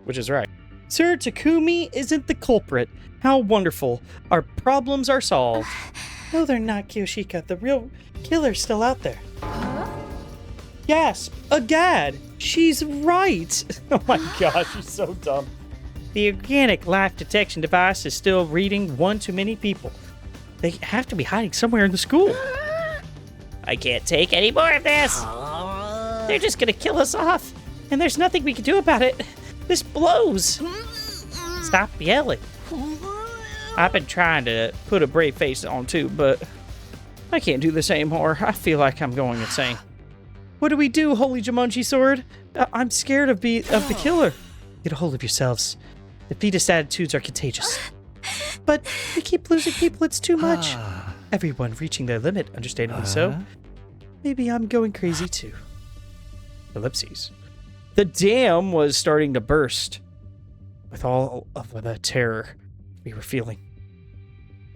Which is right. Sir, Takumi isn't the culprit. How wonderful. Our problems are solved. No, they're not, Kiyoshika. The real killer's still out there. Gasp! A gad! She's right! Oh my gosh, she's so dumb. The organic life detection device is still reading one too many people. They have to be hiding somewhere in the school. I can't take any more of this. They're just gonna kill us off, and there's nothing we can do about it. This blows. Stop yelling. I've been trying to put a brave face on too, but I can't do this anymore. I feel like I'm going insane. What do we do, Holy Jumanji Sword? I'm scared of the killer. Get a hold of yourselves. Defeatist attitudes are contagious. But we keep losing people, it's too much. Everyone reaching their limit, understandably so. Maybe I'm going crazy too. Ellipses. The dam was starting to burst with all of the terror we were feeling.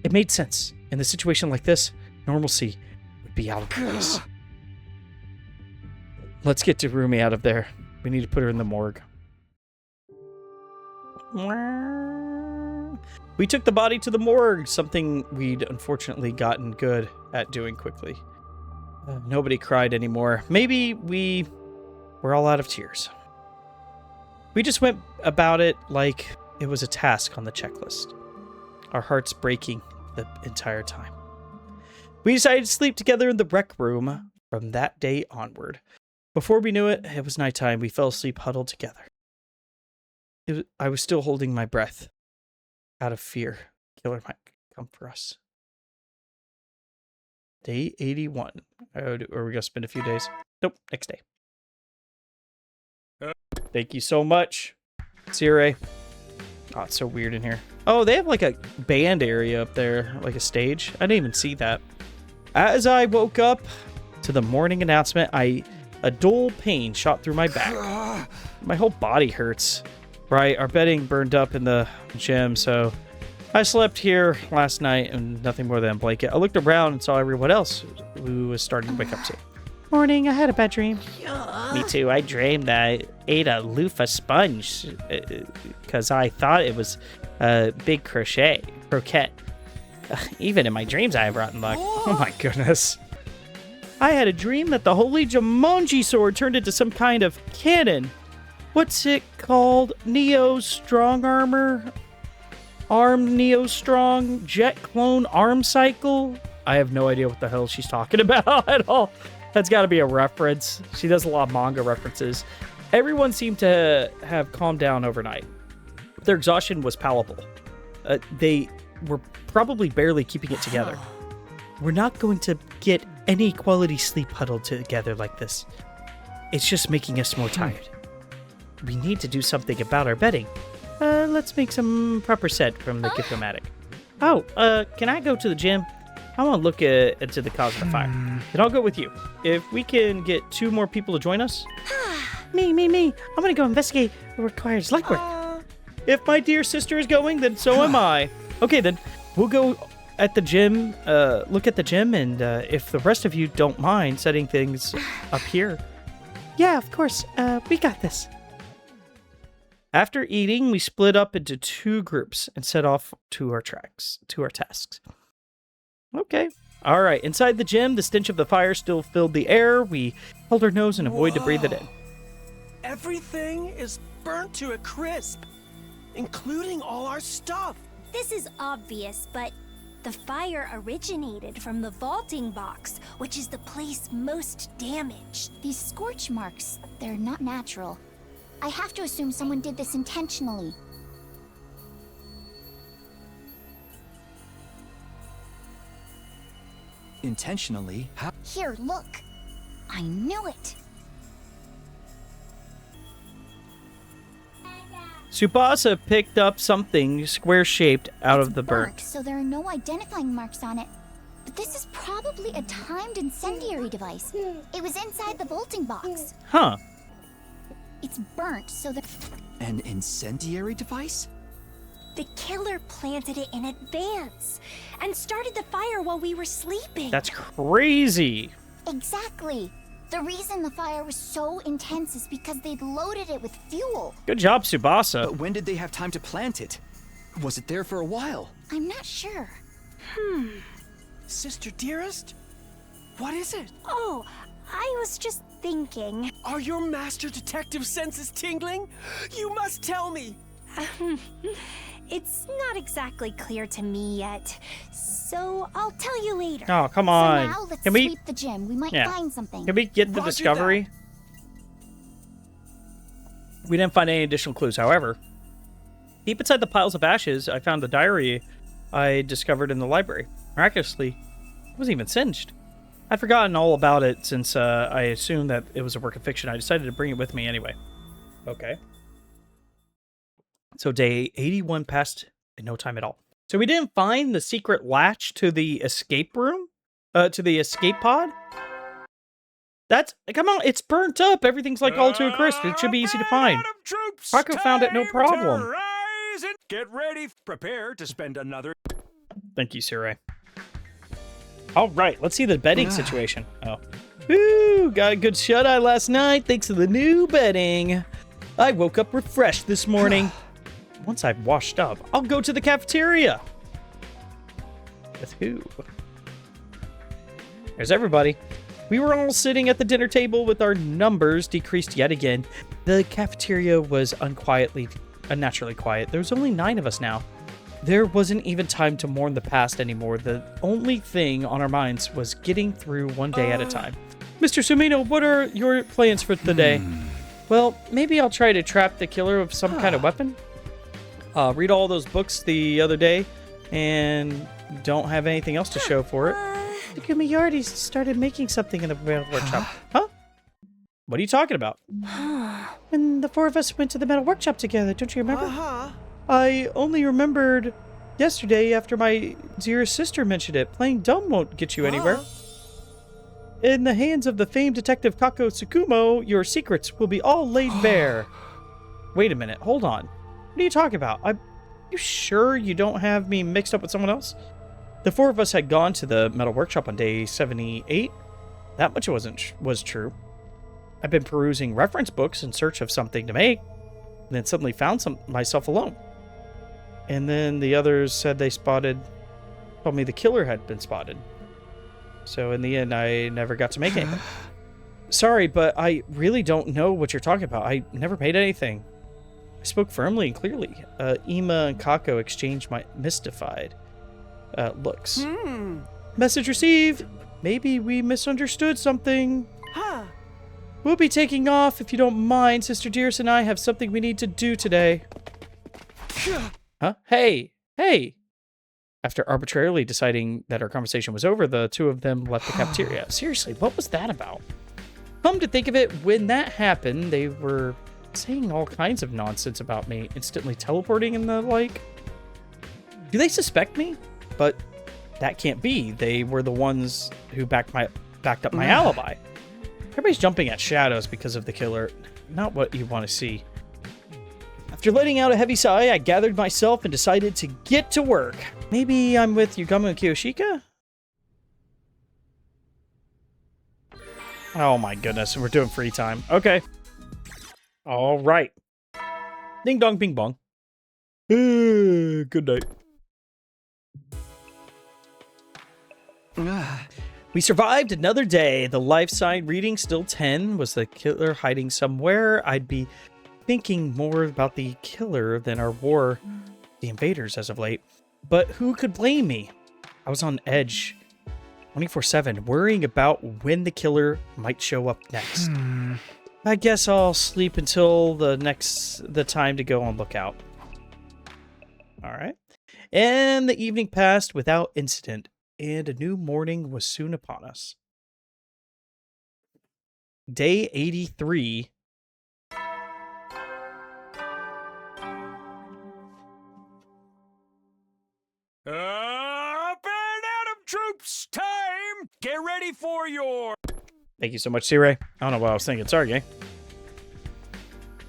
It made sense. In a situation like this, normalcy would be out of place. Let's get Darumi out of there. We need to put her in the morgue. We took the body to the morgue, something we'd unfortunately gotten good at doing quickly. Nobody cried anymore. Maybe we were all out of tears. We just went about it like it was a task on the checklist. Our hearts breaking the entire time. We decided to sleep together in the rec room from that day onward. Before we knew it, it was nighttime. We fell asleep huddled together. I was still holding my breath. Out of fear, killer might come for us. Day 81. Are we going to spend a few days? Nope, next day. Thank you so much, Sire. Oh, it's so weird in here. Oh, they have like a band area up there, like a stage. I didn't even see that. As I woke up to the morning announcement, a dull pain shot through my back. My whole body hurts. Right, our bedding burned up in the gym, so I slept here last night and nothing more than a blanket. I looked around and saw everyone else who was starting to wake up too. Morning, I had a bad dream. Me too, I dreamed I ate a loofah sponge because I thought it was a big croquette. Even in my dreams, I have rotten luck. Oh my goodness. I had a dream that the holy Jumanji sword turned into some kind of cannon. What's it called? Neo Strong Armor? Arm Neo Strong? Jet Clone Arm Cycle? I have no idea what the hell she's talking about at all. That's got to be a reference. She does a lot of manga references. Everyone seemed to have calmed down overnight. Their exhaustion was palpable. They were probably barely keeping it together. We're not going to get any quality sleep huddled together like this. It's just making us more tired. We need to do something about our bedding. Let's make some proper set from the Gift-O-Matic. Oh, can I go to the gym? I want to look into the cause of the fire. Then I'll go with you. If we can get 2 more people to join us. Me. I'm going to go investigate what requires legwork. If my dear sister is going, then so am I. Okay, then. We'll go at the gym, look at the gym, and if the rest of you don't mind setting things up here. Yeah, of course. We got this. After eating, we split up into 2 groups and set off to our tasks. Okay. All right. Inside the gym, the stench of the fire still filled the air. We held our nose and avoided to breathe it in. Everything is burnt to a crisp, including all our stuff. This is obvious, but the fire originated from the vaulting box, which is the place most damaged. These scorch marks, they're not natural. I have to assume someone did this intentionally. Intentionally? How? Here, look. I knew it. Tsubasa picked up something square-shaped out of the burnt. So there are no identifying marks on it. But this is probably a timed incendiary device. It was inside the vaulting box. Huh. It's burnt, so the... An incendiary device? The killer planted it in advance and started the fire while we were sleeping. That's crazy. Exactly. The reason the fire was so intense is because they'd loaded it with fuel. Good job, Tsubasa. But when did they have time to plant it? Was it there for a while? I'm not sure. Sister dearest? What is it? Oh, I was just thinking. Are your master detective senses tingling? You must tell me. It's not exactly clear to me yet, so I'll tell you later. Oh, come on. So now let's Can we sweep the gym. We might find something. Can we get the discovery? We didn't find any additional clues. However, deep inside the piles of ashes, I found the diary I discovered in the library. Miraculously, it wasn't even singed. I'd forgotten all about it since I assumed that it was a work of fiction. I decided to bring it with me anyway. Okay. So day 81 passed in no time at all. So we didn't find the secret latch to the escape room? To the escape pod? Come on, it's burnt up. Everything's like all to a crisp. It should be easy to find. Paco found it no problem. Get ready, prepare to spend another... Thank you, Surai. All right, let's see the bedding situation. Oh. Woo, got a good shut-eye last night thanks to the new bedding. I woke up refreshed this morning. Once I've washed up, I'll go to the cafeteria. With who? There's everybody. We were all sitting at the dinner table with our numbers decreased yet again. The cafeteria was unnaturally quiet. There was only 9 of us now. There wasn't even time to mourn the past anymore. The only thing on our minds was getting through one day at a time. Mr. Sumino, what are your plans for the day? Well, maybe I'll try to trap the killer with some kind of weapon. Read all those books the other day and don't have anything else to show for it. Takumi, you already started making something in the metal workshop. Huh? What are you talking about? When the 4 of us went to the metal workshop together, don't you remember? I only remembered yesterday after my dear sister mentioned it. Playing dumb won't get you anywhere. In the hands of the famed detective Kako Tsukumo, your secrets will be all laid bare. Wait a minute, hold on. What are you talking about? You sure you don't have me mixed up with someone else? The four of us had gone to the metal workshop on day 78. That much was true. I've been perusing reference books in search of something to make, and then suddenly found myself alone. And then the others said told me the killer had been spotted. So in the end, I never got to make anything. Sorry, but I really don't know what you're talking about. I never made anything. I spoke firmly and clearly. Ima and Kako exchanged my mystified looks. Message received. Maybe we misunderstood something. We'll be taking off if you don't mind. Sister Dearest and I have something we need to do today. Huh? Hey! After arbitrarily deciding that our conversation was over, the two of them left the cafeteria. Seriously, what was that about? Come to think of it, when that happened, they were saying all kinds of nonsense about me, instantly teleporting and the like. Do they suspect me? But that can't be. They were the ones who backed up my alibi. Everybody's jumping at shadows because of the killer. Not what you want to see. After letting out a heavy sigh, I gathered myself and decided to get to work. Maybe I'm with Yugamo and Kiyoshika? Oh my goodness, we're doing free time. Okay. All right. Ding dong, bing bong. Good night. We survived another day. The life sign reading still 10. Was the killer hiding somewhere? I'd be thinking more about the killer than our war, the invaders as of late. But who could blame me? I was on edge 24/7, worrying about when the killer might show up next. I guess I'll sleep until the time to go on lookout. All right. And the evening passed without incident, and a new morning was soon upon us. Day 83. Up and Adam troops, time! Get ready for your... Thank you so much, C-Ray. I don't know what I was thinking. Sorry, gang.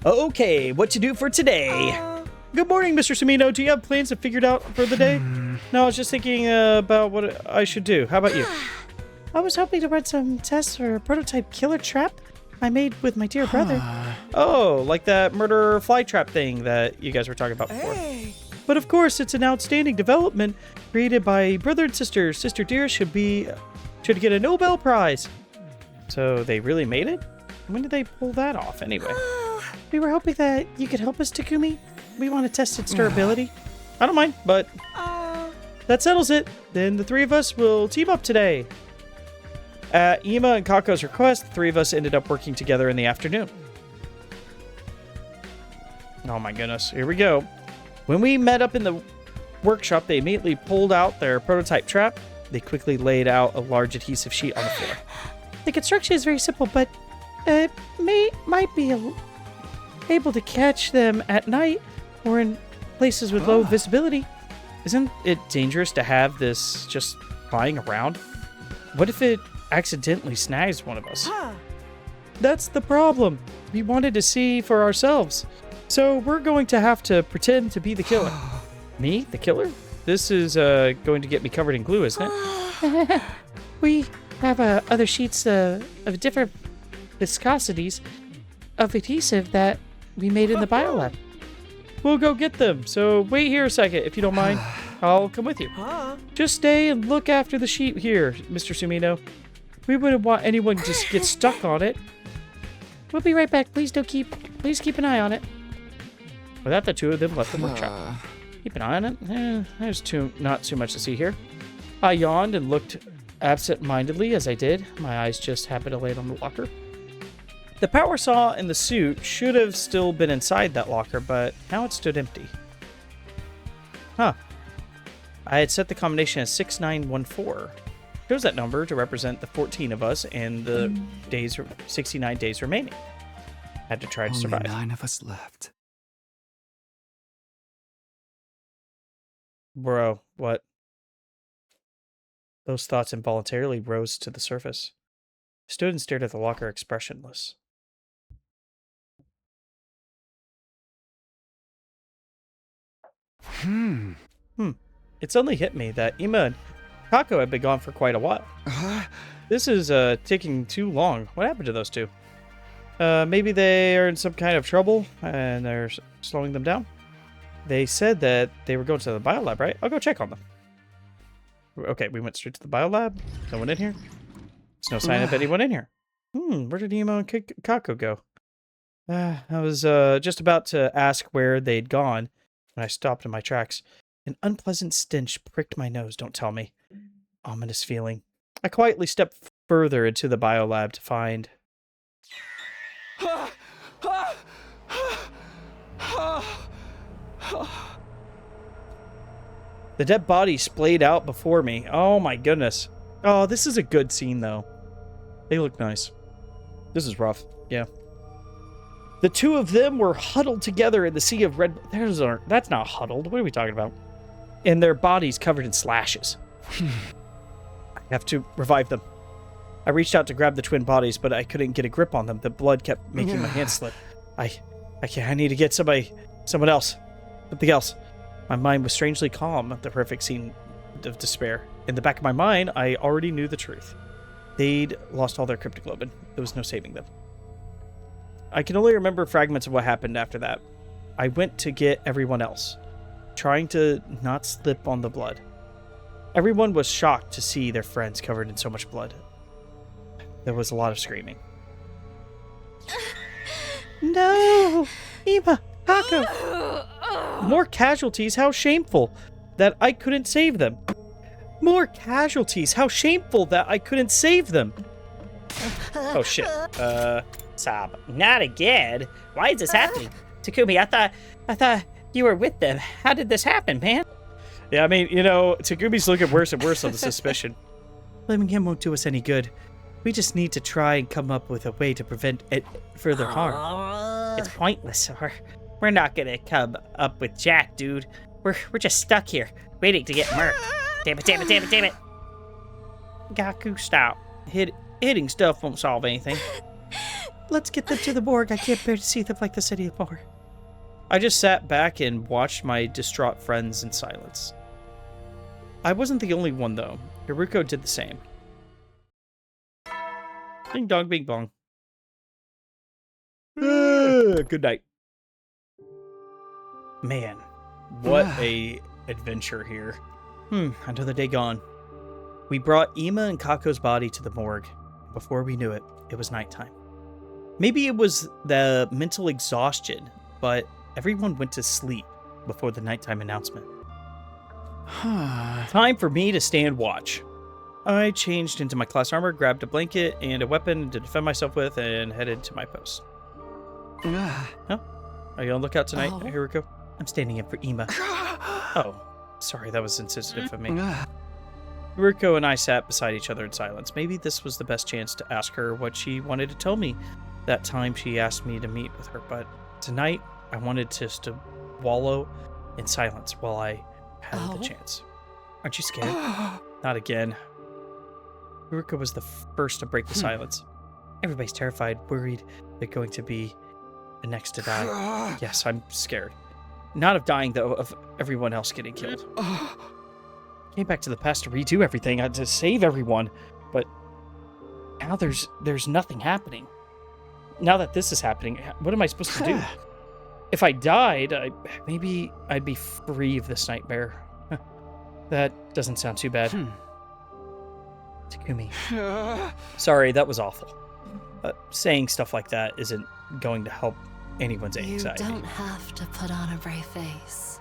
Okay, what to do for today? Good morning, Mr. Sumino. Do you have plans figured out for the day? No, I was just thinking about what I should do. How about you? I was hoping to run some tests for a prototype killer trap I made with my dear brother. Oh, like that murder fly trap thing that you guys were talking about before. But of course, it's an outstanding development created by brother and sister. Sister Dearest should get a Nobel Prize. So they really made it? When did they pull that off anyway? We were hoping that you could help us, Takumi. We want to test its durability. I don't mind, but that settles it. Then the three of us will team up today. At Ima and Kako's request, the three of us ended up working together in the afternoon. Oh my goodness, here we go. When we met up in the workshop, they immediately pulled out their prototype trap. They quickly laid out a large adhesive sheet on the floor. The construction is very simple, but it might be able to catch them at night or in places with low visibility. Isn't it dangerous to have this just flying around? What if it accidentally snags one of us? That's the problem. We wanted to see for ourselves. So we're going to have to pretend to be the killer. Me, the killer? This is going to get me covered in glue, isn't it? We have other sheets of different viscosities of adhesive that we made in the biolab. We'll go get them, so wait here a second if you don't mind. I'll come with you. Just stay and look after the sheet here, Mr. Sumino. We wouldn't want anyone to just get stuck on it. We'll be right back. Please keep an eye on it. With that, the two of them left the workshop. Keep an eye on it? There's not too much to see here. I yawned and looked absent-mindedly as I did. My eyes just happened to land on the locker. The power saw in the suit should have still been inside that locker, but now it stood empty. Huh. I had set the combination as 6914. Chose that number to represent the 14 of us and the 69 days remaining. Had to try to survive. Only 9 of us left. Bro, what? Those thoughts involuntarily rose to the surface. Stood and stared at the locker expressionless. It suddenly hit me that Ima and Kako had been gone for quite a while. This is taking too long. What happened to those two? Maybe they are in some kind of trouble and they're slowing them down. They said that they were going to the biolab, right? I'll go check on them. Okay, we went straight to the biolab. No one in here? There's no sign of anyone in here. Where did Emo and Kako go? I was just about to ask where they'd gone when I stopped in my tracks. An unpleasant stench pricked my nose, don't tell me. Ominous feeling. I quietly stepped further into the biolab to find... The dead body splayed out before me. Oh my goodness. Oh, this is a good scene though. They look nice. This is rough. Yeah. The two of them were huddled together in the sea of red... That's not huddled. What are we talking about? And their bodies covered in slashes. I have to revive them. I reached out to grab the twin bodies, but I couldn't get a grip on them. The blood kept making my hand slip. I need to get someone else. Something else. My mind was strangely calm at the perfect scene of despair. In the back of my mind, I already knew the truth. They'd lost all their cryptoglobin. There was no saving them. I can only remember fragments of what happened after that. I went to get everyone else, trying to not slip on the blood. Everyone was shocked to see their friends covered in so much blood. There was a lot of screaming. No! Ima! Kako! More casualties, how shameful that I couldn't save them. More casualties, how shameful that I couldn't save them. Oh shit. Sob. Not again. Why is this happening? Takumi, I thought you were with them. How did this happen, man? Yeah, I mean, you know, Tagumi's looking worse and worse on the suspicion. Blaming him won't do us any good. We just need to try and come up with a way to prevent it further harm. It's pointless. We're not gonna come up with Jack, dude. We're just stuck here, waiting to get murked. Damn it. Gaku, stop. Hitting stuff won't solve anything. Let's get them to the morgue. I can't bear to see them like this anymore. I just sat back and watched my distraught friends in silence. I wasn't the only one, though. Haruko did the same. Ding dong, bing bong. Good night. Man, what a adventure here. Another day gone. We brought Ima and Kako's body to the morgue. Before we knew it, it was nighttime. Maybe it was the mental exhaustion, but everyone went to sleep before the nighttime announcement. Time for me to stand watch. I changed into my class armor, grabbed a blanket and a weapon to defend myself with, and headed to my post. Huh? Are you on lookout tonight, Haruko? I'm standing in for Ima. Oh, sorry, that was insensitive of me. Haruko and I sat beside each other in silence. Maybe this was the best chance to ask her what she wanted to tell me that time she asked me to meet with her, but tonight I wanted just to wallow in silence while I had the chance. Aren't you scared? Not again. Haruko was the first to break the silence. Everybody's terrified, worried they're going to be the next to die. Yes, I'm scared. Not of dying, though, of everyone else getting killed. Came back to the past to redo everything, to save everyone, but now there's nothing happening. Now that this is happening, what am I supposed to do? If I died, maybe I'd be free of this nightmare. That doesn't sound too bad. Takumi. Sorry, that was awful. Saying stuff like that isn't going to help anyone's anxiety. You don't have to put on a brave face.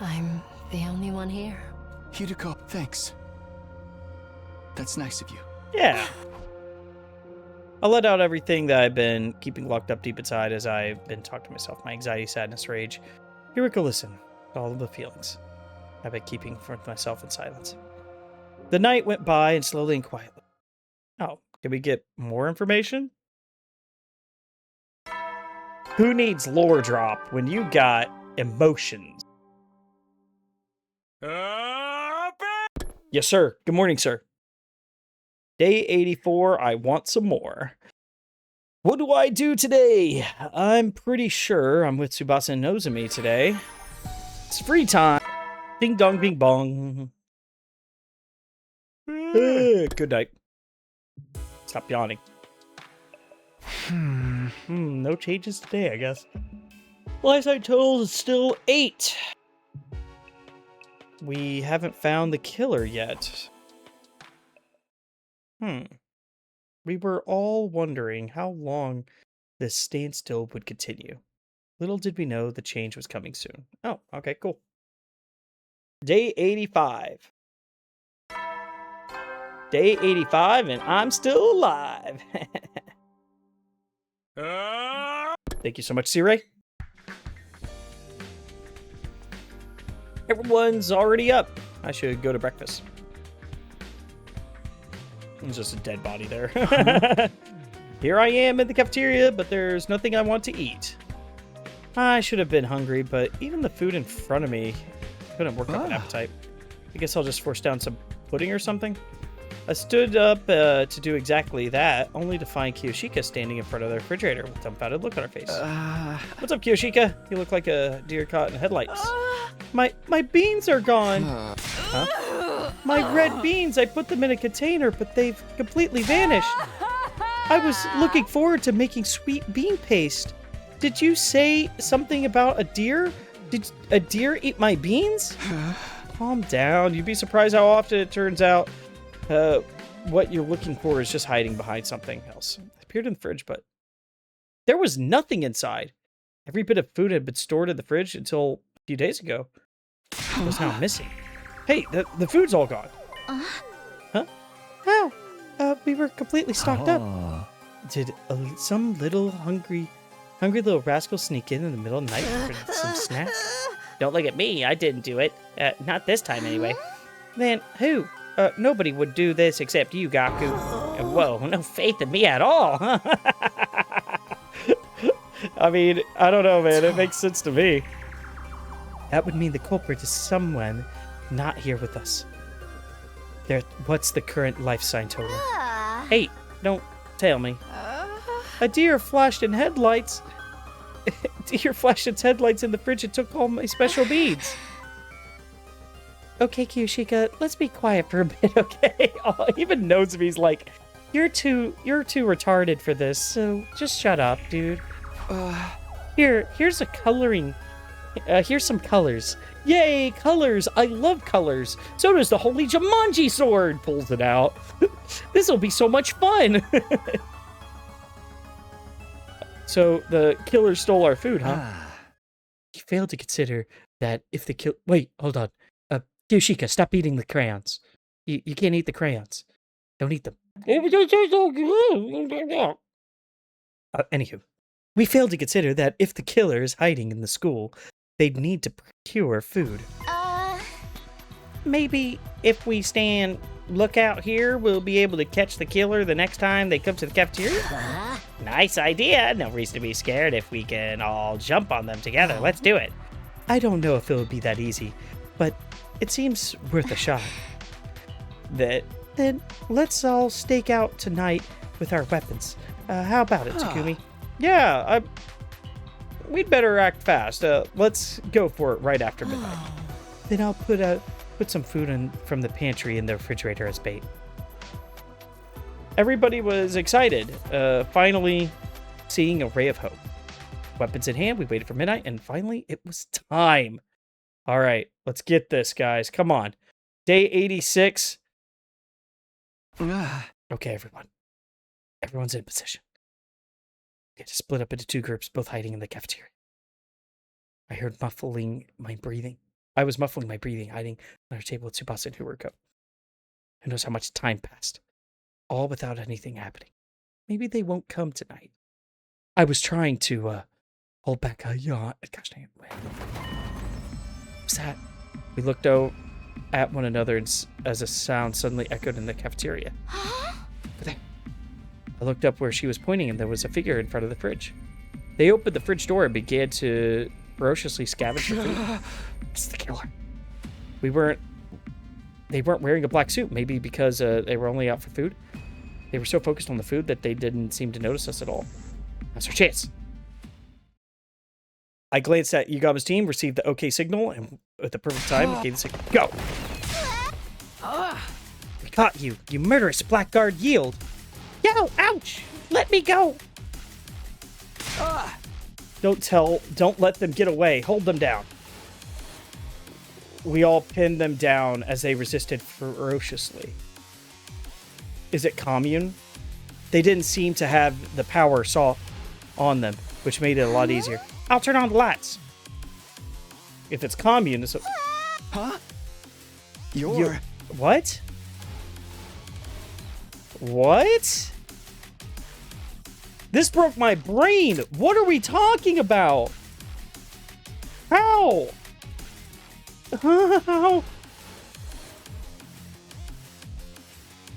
I'm the only one here. Hideko, thanks. That's nice of you. Yeah. I let out everything that I've been keeping locked up deep inside as I've been talking to myself. My anxiety, sadness, rage. Haruko, listen to all of the feelings I've been keeping for myself in silence. The night went by and slowly and quietly. Oh, can we get more information? Who needs lore drop when you got emotions? Yes, sir. Good morning, sir. Day 84, I want some more. What do I do today? I'm pretty sure I'm with Tsubasa and Nozomi today. It's free time. Ding dong, bing bong. Good night. Stop yawning. No changes today, I guess. Last I told, it's still 8. We haven't found the killer yet. We were all wondering how long this standstill would continue. Little did we know the change was coming soon. Oh, okay, cool. Day 85. Day 85, and I'm still alive. Thank you so much, C-Ray. Everyone's already up. I should go to breakfast. There's just a dead body there. Here I am in the cafeteria, but there's nothing I want to eat. I should have been hungry, but even the food in front of me couldn't work up an appetite. I guess I'll just force down some pudding or something. I stood up to do exactly that, only to find Kiyoshika standing in front of the refrigerator with a dumbfounded look on her face. What's up, Kiyoshika? You look like a deer caught in headlights. My beans are gone. Huh? My red beans, I put them in a container, but they've completely vanished. I was looking forward to making sweet bean paste. Did you say something about a deer? Did a deer eat my beans? Calm down. You'd be surprised how often it turns out what you're looking for is just hiding behind something else. It appeared in the fridge, but there was nothing inside. Every bit of food had been stored in the fridge until a few days ago. It was now missing. Hey, the food's all gone. Huh? How? We were completely stocked up. Did some little hungry little rascal sneak in the middle of the night for some snacks? Don't look at me. I didn't do it. Not this time, anyway. Then who? Nobody would do this except you, Gaku. Whoa, no faith in me at all. I mean, I don't know, man. It makes sense to me. That would mean the culprit is someone not here with us. What's the current life sign total? Hey, don't tell me. A deer flashed in headlights. Deer flashed its headlights in the fridge and took all my special beads. Okay, Kiyoshika, let's be quiet for a bit, okay? Oh, even Nozomi's like, you're too retarded for this, so just shut up, dude. Here's a coloring. Here's some colors. Yay, colors! I love colors. So does the holy Jumanji sword. Pulls it out. This'll be so much fun. So the killer stole our food, huh? You failed to consider that if the wait, hold on. Kiyoshika, stop eating the crayons. You can't eat the crayons. Don't eat them. Anywho, we failed to consider that if the killer is hiding in the school, they'd need to procure food. Maybe if we stand lookout here, we'll be able to catch the killer the next time they come to the cafeteria? Nice idea. No reason to be scared if we can all jump on them together. Let's do it. I don't know if it would be that easy, but it seems worth a shot. Then let's all stake out tonight with our weapons. How about it, Takumi? Yeah, we'd better act fast. Let's go for it right after midnight. Then I'll put some food from the pantry in the refrigerator as bait. Everybody was excited, finally seeing a ray of hope. Weapons in hand, we waited for midnight, and finally it was time. All right, let's get this, guys. Come on. Day 86. Okay, everyone. Everyone's in position. Okay, to split up into 2 groups, both hiding in the cafeteria. I heard muffling my breathing. I was muffling my breathing, hiding on our table with Tsubasa and Haruko. Who knows how much time passed? All without anything happening. Maybe they won't come tonight. I was trying to hold back a yawn. Gosh dang it. What's that? We looked out at one another as a sound suddenly echoed in the cafeteria. Over there. I looked up where she was pointing, and there was a figure in front of the fridge. They opened the fridge door and began to ferociously scavenge for food. It's the killer. They weren't wearing a black suit, maybe because they were only out for food. They were so focused on the food that they didn't seem to notice us at all. That's our chance. I glanced at Yugama's team, received the OK signal, and at the perfect time, gave the signal. Go! We caught you, you murderous blackguard. Yield! Yo, ouch! Let me go! Don't let them get away. Hold them down. We all pinned them down as they resisted ferociously. Is it commune? They didn't seem to have the power saw on them, which made it a lot easier. I'll turn on the lights. If it's commune, it's... Huh? What? What? This broke my brain. What are we talking about? How? How?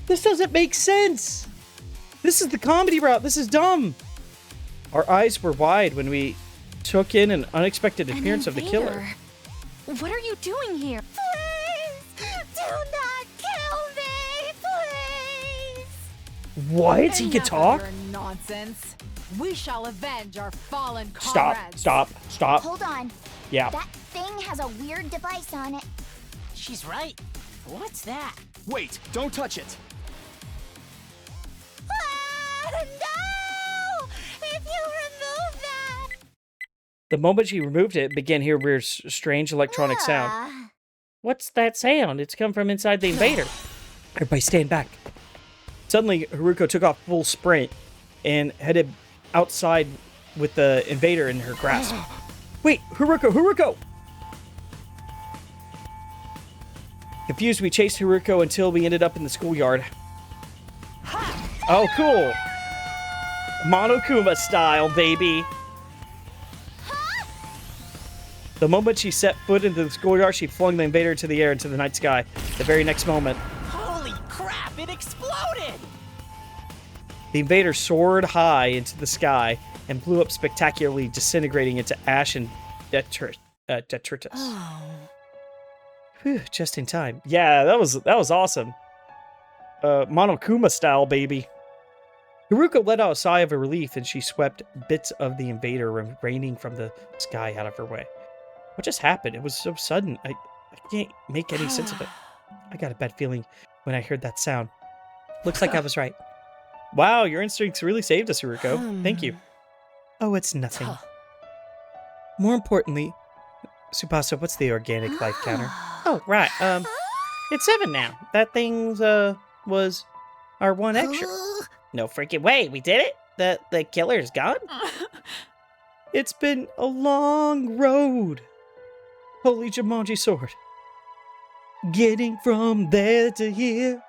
This doesn't make sense. This is the comedy route. This is dumb. Our eyes were wide when we took in an unexpected appearance of the killer. What are you doing here? Please, do not kill me, please. What? He can talk? Enough of your nonsense. We shall avenge our fallen comrades. Stop. Hold on. Yeah. That thing has a weird device on it. She's right. What's that? Wait, don't touch it. No! If you remove that... The moment she removed it, began hearing weird, strange electronic sound. What's that sound? It's come from inside the invader. Everybody stand back. Suddenly, Haruko took off full sprint and headed outside with the invader in her grasp. Wait, Haruko! Confused, we chased Haruko until we ended up in the schoolyard. Oh, cool. Monokuma style, baby. The moment she set foot into the schoolyard, she flung the invader into the air into the night sky. The very next moment, Holy crap, it exploded! the invader soared high into the sky and blew up spectacularly, disintegrating into ash and detritus. Whew, just in time. Yeah, that was awesome. Monokuma style, baby. Haruko let out a sigh of relief, and she swept bits of the invader raining from the sky out of her way. What just happened? It was so sudden. I can't make any sense of it. I got a bad feeling when I heard that sound. Looks like I was right. Wow, your instincts really saved us, Haruko. Thank you. Oh, it's nothing. More importantly, Tsubasa, what's the organic life counter? Oh, right. It's 7 now. That thing's, was our one extra. No freaking way, we did it? The killer's gone? It's been a long road. Holy Jumanji sword. Getting from there to here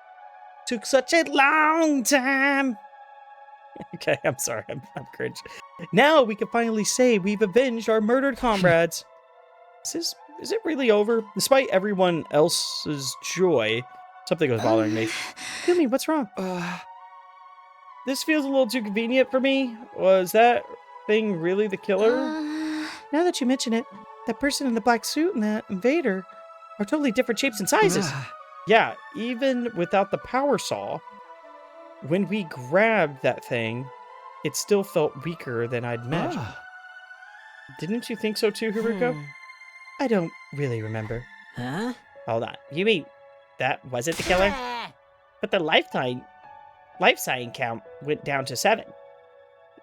took such a long time. Okay, I'm sorry. I'm cringe. Now we can finally say we've avenged our murdered comrades. Is it really over? Despite everyone else's joy, something was bothering me. Kumi, what's wrong? This feels a little too convenient for me. Was that thing really the killer? Now that you mention it, that person in the black suit and that invader are totally different shapes and sizes. Yeah, even without the power saw, when we grabbed that thing, it still felt weaker than I'd imagined. Didn't you think so too, Haruko? I don't really remember. Huh? Hold on. You mean that wasn't the killer? But the life sign count went down to 7.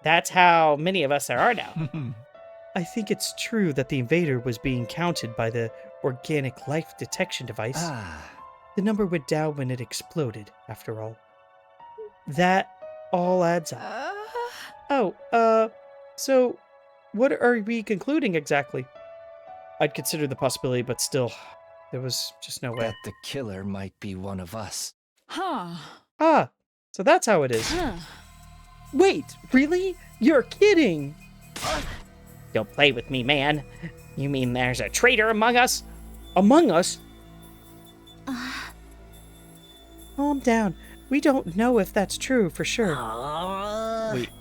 That's how many of us there are now. I think it's true that the invader was being counted by the organic life detection device. The number went down when it exploded, after all. That all adds up. So what are we concluding exactly? I'd consider the possibility, but still, there was just no way. That the killer might be one of us. So that's how it is. Wait, really? You're kidding! Don't play with me, man. You mean there's a traitor among us? Among us? Calm down. We don't know if that's true for sure.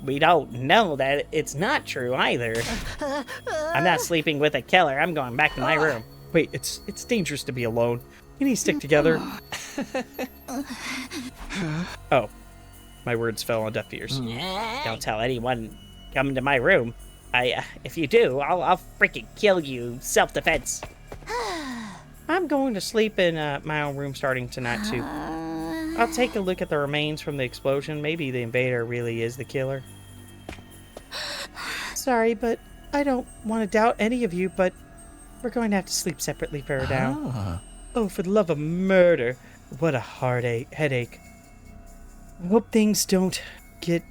We don't know that it's not true either. I'm not sleeping with a killer. I'm going back to my room. Wait, it's dangerous to be alone. Can you stick together? Oh. My words fell on deaf ears. Don't tell anyone come to my room. If you do, I'll freaking kill you. Self-defense. I'm going to sleep in my own room starting tonight, too. I'll take a look at the remains from the explosion. Maybe the invader really is the killer. Sorry, but I don't want to doubt any of you, but we're going to have to sleep separately for now. Oh, for the love of murder. What a headache. I hope things don't get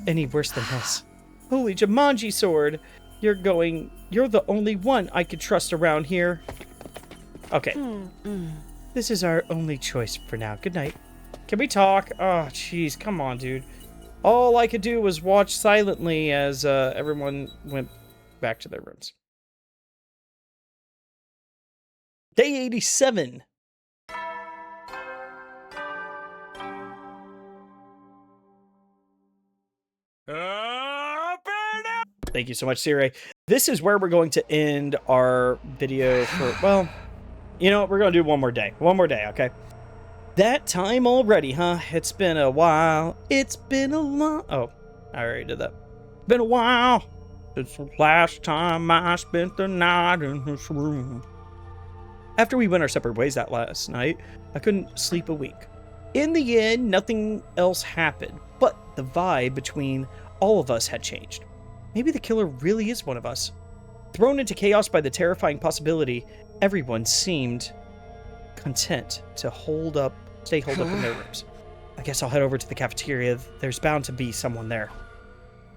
any worse than this. Holy Jumanji sword! You're the only one I could trust around here. Okay. This is our only choice for now. Good night. Can we talk? Oh, jeez. Come on, dude. All I could do was watch silently as everyone went back to their rooms. Day 87. Thank you so much, Siri. This is where we're going to end our video for, well, you know what? We're going to do one more day. One more day, okay? That time already, huh? It's been a while. It's been a long... Oh, I already did that. Been a while since the last time I spent the night in this room. After we went our separate ways that last night, I couldn't sleep a week. In the end, nothing else happened, but the vibe between all of us had changed. Maybe the killer really is one of us. Thrown into chaos by the terrifying possibility, everyone seemed content to stay holed up in their rooms. I guess I'll head over to the cafeteria. There's bound to be someone there.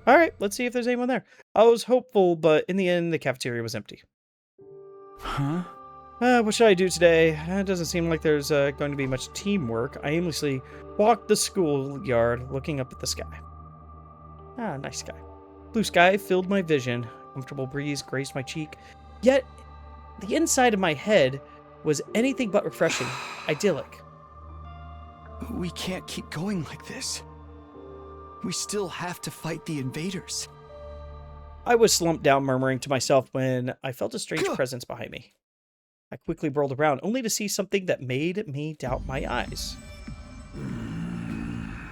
All right, let's see if there's anyone there. I was hopeful, but in the end, the cafeteria was empty. Huh? What should I do today? It doesn't seem like there's going to be much teamwork. I aimlessly walked the schoolyard, looking up at the sky. Ah, nice sky. Blue sky filled my vision. Comfortable breeze grazed my cheek. Yet, the inside of my head was anything but refreshing, idyllic. We can't keep going like this. We still have to fight the invaders. I was slumped down, murmuring to myself when I felt a strange presence behind me. I quickly whirled around, only to see something that made me doubt my eyes.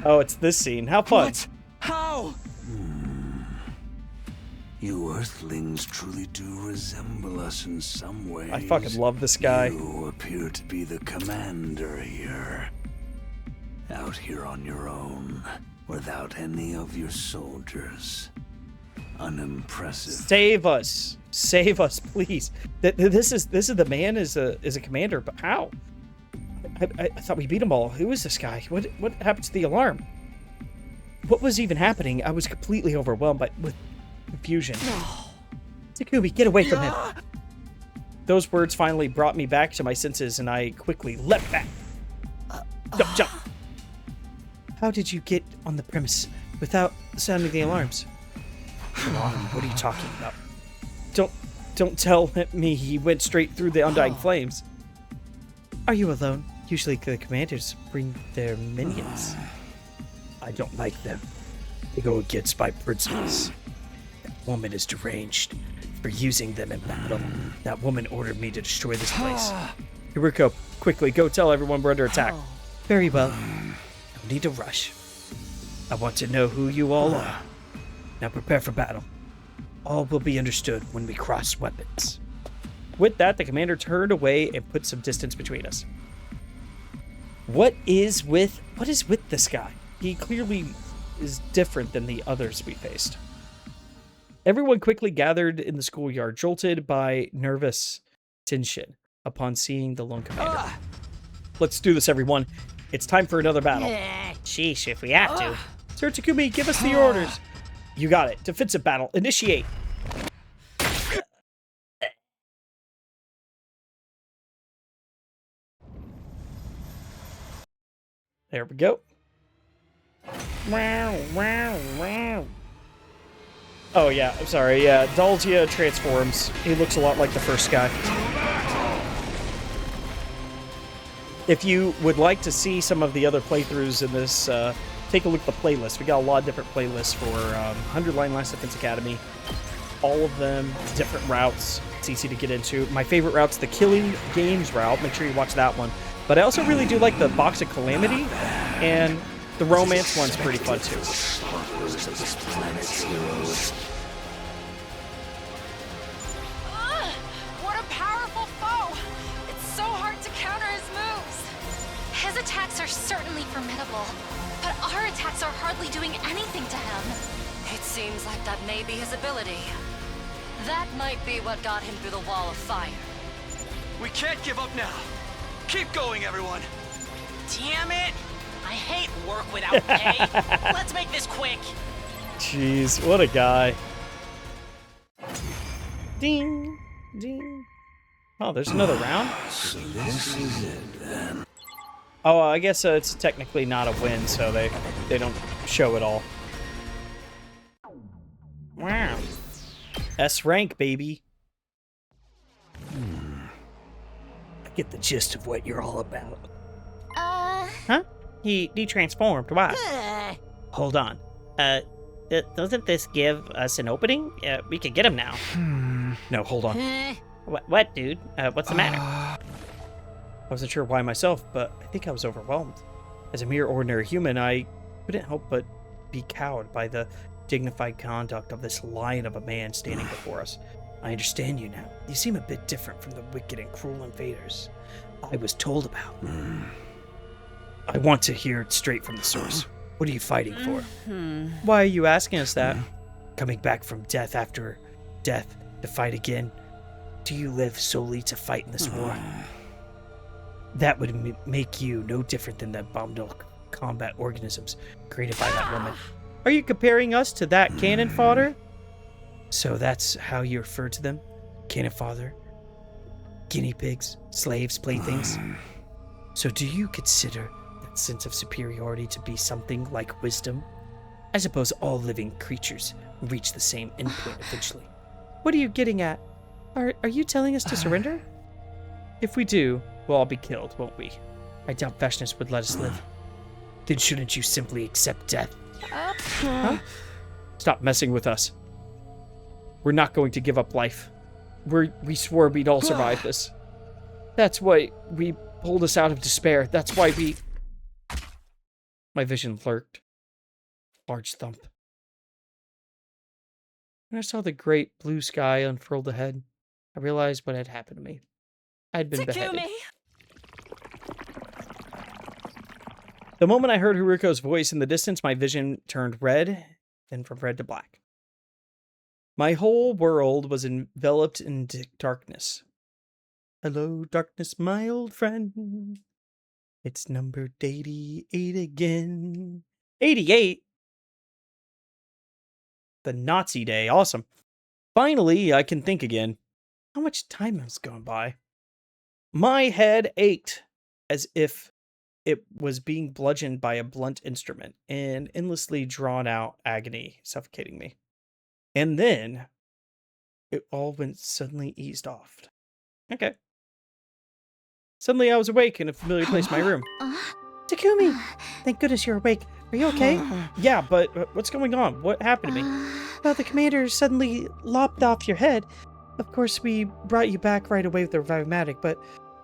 Oh, it's this scene. How fun. What? How? You Earthlings truly do resemble us in some ways. I fucking love this guy. You appear to be the commander here. Out here on your own, without any of your soldiers. Unimpressive. Save us. Save us, please. This is the man is a commander, but how? I thought we beat them all. Who is this guy? What happened to the alarm? What was even happening? I was completely overwhelmed with confusion. No. Takumi, get away from him. Those words finally brought me back to my senses, and I quickly leapt back. Jump. How did you get on the premise without sounding the alarms? What are you talking about? Don't tell me he went straight through the undying flames. Are you alone? Usually the commanders bring their minions. I don't like them. They go against my principles. That woman is deranged for using them in battle. That woman ordered me to destroy this place. Hiriko, quickly, go tell everyone we're under attack. Very well. No need to rush. I want to know who you all are. Now prepare for battle. All will be understood when we cross weapons. With that, the commander turned away and put some distance between us. What is with this guy? He clearly is different than the others we faced. Everyone quickly gathered in the schoolyard, jolted by nervous tension upon seeing the lone commander. Let's do this, everyone. It's time for another battle. Sheesh, if we have to. Sir Takumi, give us the orders. You got it. Defensive battle. Initiate. There we go. Oh, yeah. I'm sorry. Yeah, Daltia transforms. He looks a lot like the first guy. If you would like to see some of the other playthroughs in this, take a look at the playlist. We got a lot of different playlists for 100 Line Last Defense Academy. All of them, different routes. It's easy to get into. My favorite route's the Killing Games route. Make sure you watch that one. But I also really do like the Box of Calamity and The romance one's pretty fun too. Sparklers of this planet's heroes. What a powerful foe! It's so hard to counter his moves. His attacks are certainly formidable, but our attacks are hardly doing anything to him. It seems like that may be his ability. That might be what got him through the wall of fire. We can't give up now. Keep going, everyone. Damn it! I hate work without pay. Let's make this quick. Jeez, what a guy. Ding, ding. Oh, there's another round? So this is it then. Oh, I guess it's technically not a win, so they don't show it all. Wow. S rank, baby. I get the gist of what you're all about. Huh? He transformed. Why? Hold on. Doesn't this give us an opening? We could get him now. No, hold on. What, dude? What's the matter? I wasn't sure why myself, but I think I was overwhelmed. As a mere ordinary human, I couldn't help but be cowed by the dignified conduct of this lion of a man standing before us. I understand you now. You seem a bit different from the wicked and cruel invaders I was told about. I want to hear it straight from the source. What are you fighting for? Why are you asking us that? Coming back from death after death to fight again? Do you live solely to fight in this war? That would make you no different than the abominable combat organisms created by that woman. Are you comparing us to that cannon fodder? So that's how you refer to them? Cannon fodder? Guinea pigs? Slaves? Playthings? So do you consider that sense of superiority to be something like wisdom? I suppose all living creatures reach the same endpoint eventually. What are you getting at? Are you telling us to surrender? If we do, we'll all be killed, won't we? I doubt Veshness would let us live. Then shouldn't you simply accept death? Huh? Stop messing with us. We're not going to give up life. We swore we'd all survive this. That's why we pulled us out of despair. That's why we... My vision lurked. Large thump. When I saw the great blue sky unfurled ahead, I realized what had happened to me. I had been beheaded. The moment I heard Haruko's voice in the distance, my vision turned red, then from red to black. My whole world was enveloped in darkness. Hello, darkness, my old friend. It's numbered 88 again. 88? The Nazi day. Awesome. Finally, I can think again. How much time has gone by? My head ached as if it was being bludgeoned by a blunt instrument, an endlessly drawn-out agony suffocating me. And then, it all went suddenly eased off. Okay. Suddenly I was awake in a familiar place in my room. Takumi! Thank goodness you're awake. Are you okay? Yeah, but what's going on? What happened to me? Well, the commander suddenly lopped off your head. Of course, we brought you back right away with the Revimatic, but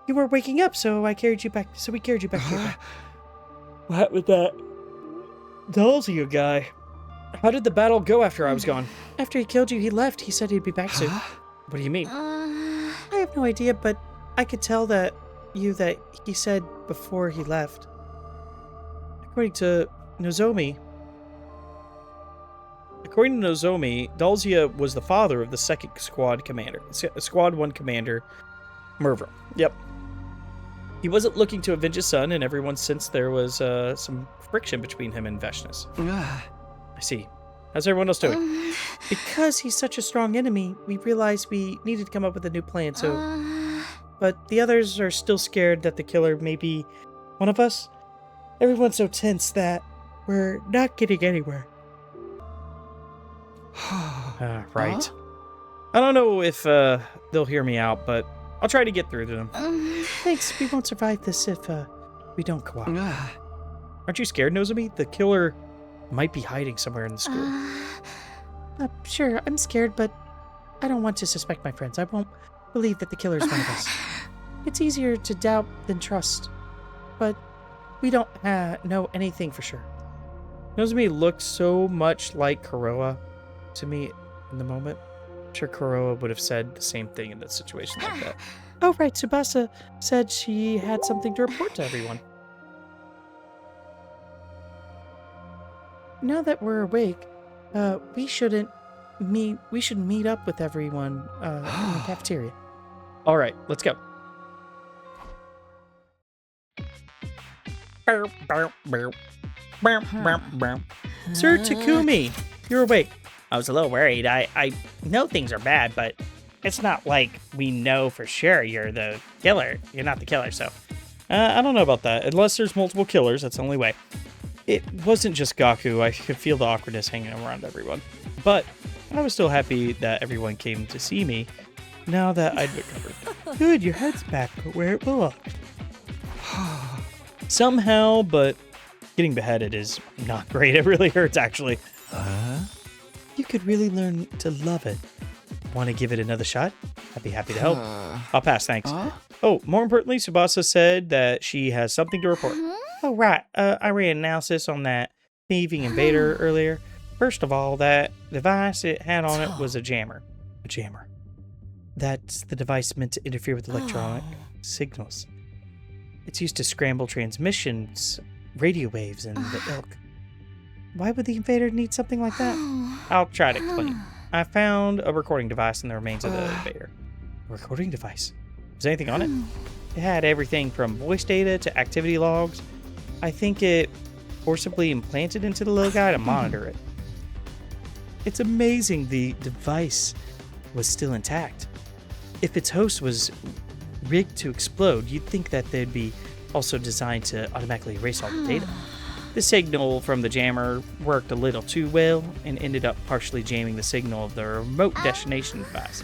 you were waking up, so we carried you back to your bed. What happened with that Dalzio guy? How did the battle go after I was gone? After he killed you, he left. He said he'd be back soon. What do you mean? I have no idea, but I could tell that he said before he left. According to Nozomi, Dalzia was the father of the second squad commander. Squad 1 commander, Merva. Yep. He wasn't looking to avenge his son, and everyone sensed there was some friction between him and Veshness. I see. How's everyone else doing? Because he's such a strong enemy, we realized we needed to come up with a new plan, so... But the others are still scared that the killer may be one of us. Everyone's so tense that we're not getting anywhere. Right. I don't know if they'll hear me out, but I'll try to get through to them. Thanks, we won't survive this if we don't cooperate. Aren't you scared, Nozomi? The killer might be hiding somewhere in the school. Sure, I'm scared, but I don't want to suspect my friends. I won't believe that the killer is one of us. It's easier to doubt than trust, but we don't know anything for sure. Nozomi looked so much like Kuroa to me in the moment. I'm sure Kuroa would have said the same thing in a situation like that. Oh, right. Tsubasa said she had something to report to everyone. Now that we're awake, we should meet up with everyone in the cafeteria. All right, let's go. Sir Takumi, you're awake. I was a little worried. I know things are bad, but it's not like we know for sure you're the killer. You're not the killer, so. I don't know about that. Unless there's multiple killers, that's the only way. It wasn't just Gaku. I could feel the awkwardness hanging around everyone. But I was still happy that everyone came to see me now that I'd recovered. Good, your head's back where it belongs. Somehow, but getting beheaded is not great. It really hurts, actually. You could really learn to love it. Want to give it another shot? I'd be happy to help. I'll pass, thanks. Oh, more importantly, Tsubasa said that she has something to report. Oh, right. I ran analysis on that thieving invader earlier. First of all, that device it had on it was a jammer. A jammer. That's the device meant to interfere with electronic signals. It's used to scramble transmissions, radio waves, and the ilk. Why would the invader need something like that? I'll try to explain. I found a recording device in the remains of the invader. A recording device? Was anything on it? It had everything from voice data to activity logs. I think it forcibly implanted into the little guy to monitor it. It's amazing the device was still intact. If its host was rigged to explode, you'd think that they'd be also designed to automatically erase all the data. The signal from the jammer worked a little too well and ended up partially jamming the signal of the remote detonation device.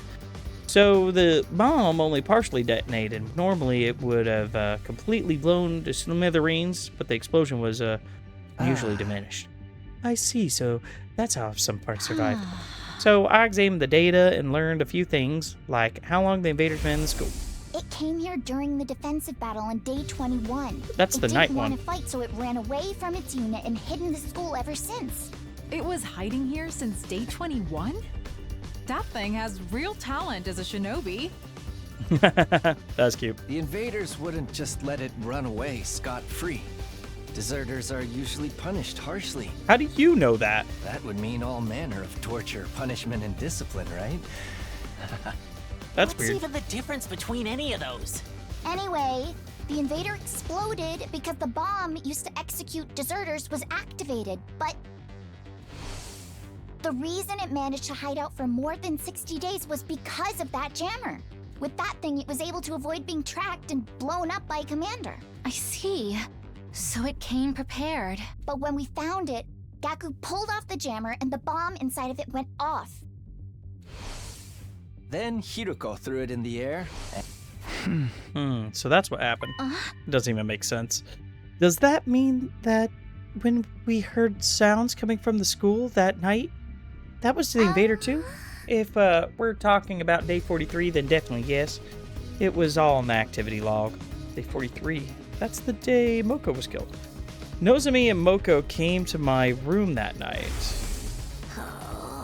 So the bomb only partially detonated. Normally it would have completely blown to smithereens, but the explosion was unusually diminished. I see, so that's how some parts survived. So I examined the data and learned a few things, like how long the invaders been in the school. It came here during the defensive battle on day 21. That's the night one. It didn't want to fight, so it ran away from its unit and hid in the school ever since. It was hiding here since day 21? That thing has real talent as a shinobi. That's cute. The invaders wouldn't just let it run away scot-free. Deserters are usually punished harshly. How do you know that? That would mean all manner of torture, punishment, and discipline, right? That's What's weird. even the difference between any of those? Anyway, the invader exploded because the bomb used to execute deserters was activated, but the reason it managed to hide out for more than 60 days was because of that jammer. With that thing, it was able to avoid being tracked and blown up by a commander. I see. So it came prepared. But when we found it, Gaku pulled off the jammer and the bomb inside of it went off. Then Hiruko threw it in the air. So that's what happened. Doesn't even make sense. Does that mean that when we heard sounds coming from the school that night, that was the invader too? If we're talking about day 43, then definitely yes. It was all in the activity log. Day 43. That's the day Moko was killed. Nozomi and Moko came to my room that night.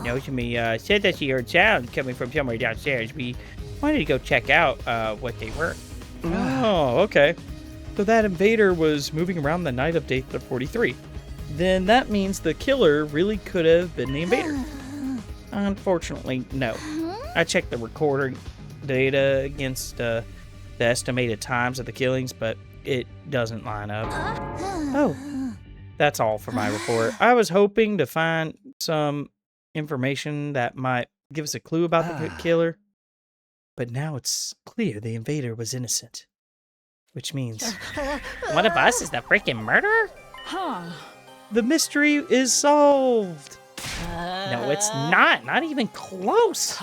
Nozomi said that she heard sounds coming from somewhere downstairs. We wanted to go check out what they were. Oh, okay. So that invader was moving around the night of day 43. Then that means the killer really could have been the invader. Unfortunately, no. I checked the recording data against the estimated times of the killings, but it doesn't line up. Oh, that's all for my report. I was hoping to find some information that might give us a clue about the killer, but now it's clear the invader was innocent, which means One of us is the freaking murderer? the mystery is solved. No, it's not. Not even close.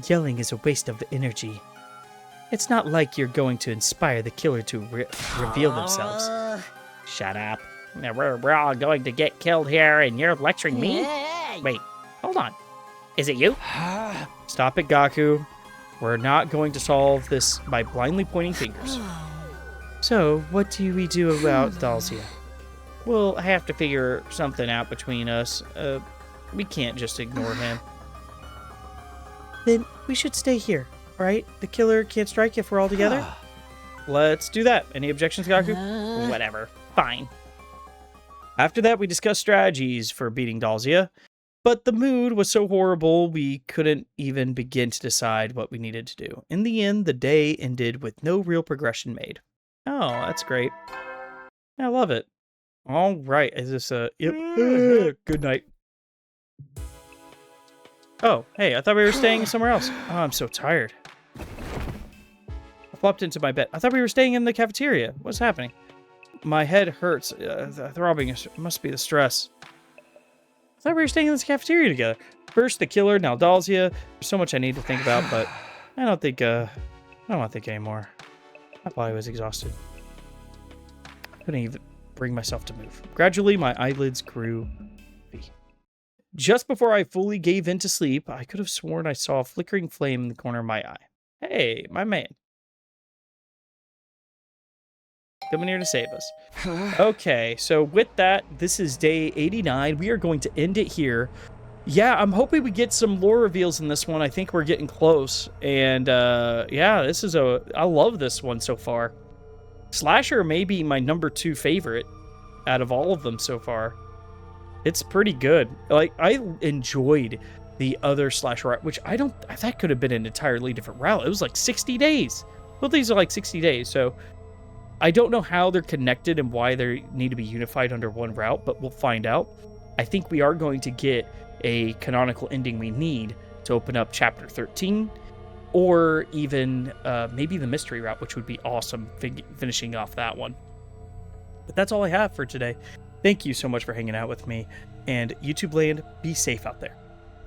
Yelling is a waste of energy. It's not like you're going to inspire the killer to reveal themselves. Shut up. We're all going to get killed here, and you're lecturing me? Wait, hold on. Is it you? Stop it, Gaku. We're not going to solve this by blindly pointing fingers. So, what do we do about Dalsia? We'll have to figure something out between us. We can't just ignore him. Then we should stay here, right? The killer can't strike if we're all together? Let's do that. Any objections, Gaku? Whatever. Fine. After that, we discussed strategies for beating Dalzia, but the mood was so horrible we couldn't even begin to decide what we needed to do. In the end, the day ended with no real progression made. Oh, that's great. I love it. All right. Is this a... Yep. Good night. Oh, hey, I thought we were staying somewhere else. Oh, I'm so tired. I flopped into my bed. I thought we were staying in the cafeteria. What's happening? My head hurts. Throbbing. It must be the stress. I thought we were staying in this cafeteria together. First the killer, now Dalzia. There's so much I need to think about, but I don't want to think anymore. My body was exhausted. I couldn't even bring myself to move. Gradually, my eyelids grew heavy. Just before I fully gave in to sleep, I could have sworn I saw a flickering flame in the corner of my eye. Hey, my man. Coming here to save us. Okay, so with that, this is day 89. We are going to end it here. Yeah, I'm hoping we get some lore reveals in this one. I think we're getting close. And yeah, I love this one so far. Slasher may be my number 2 favorite out of all of them so far. It's pretty good. Like, I enjoyed the other slasher route, which that could have been an entirely different route. It was like 60 days. Both these are like 60 days, so I don't know how they're connected and why they need to be unified under one route, but we'll find out. I think we are going to get a canonical ending we need to open up chapter 13, or even maybe the mystery route, which would be awesome finishing off that one. But that's all I have for today. Thank you so much for hanging out with me, and YouTube land, be safe out there.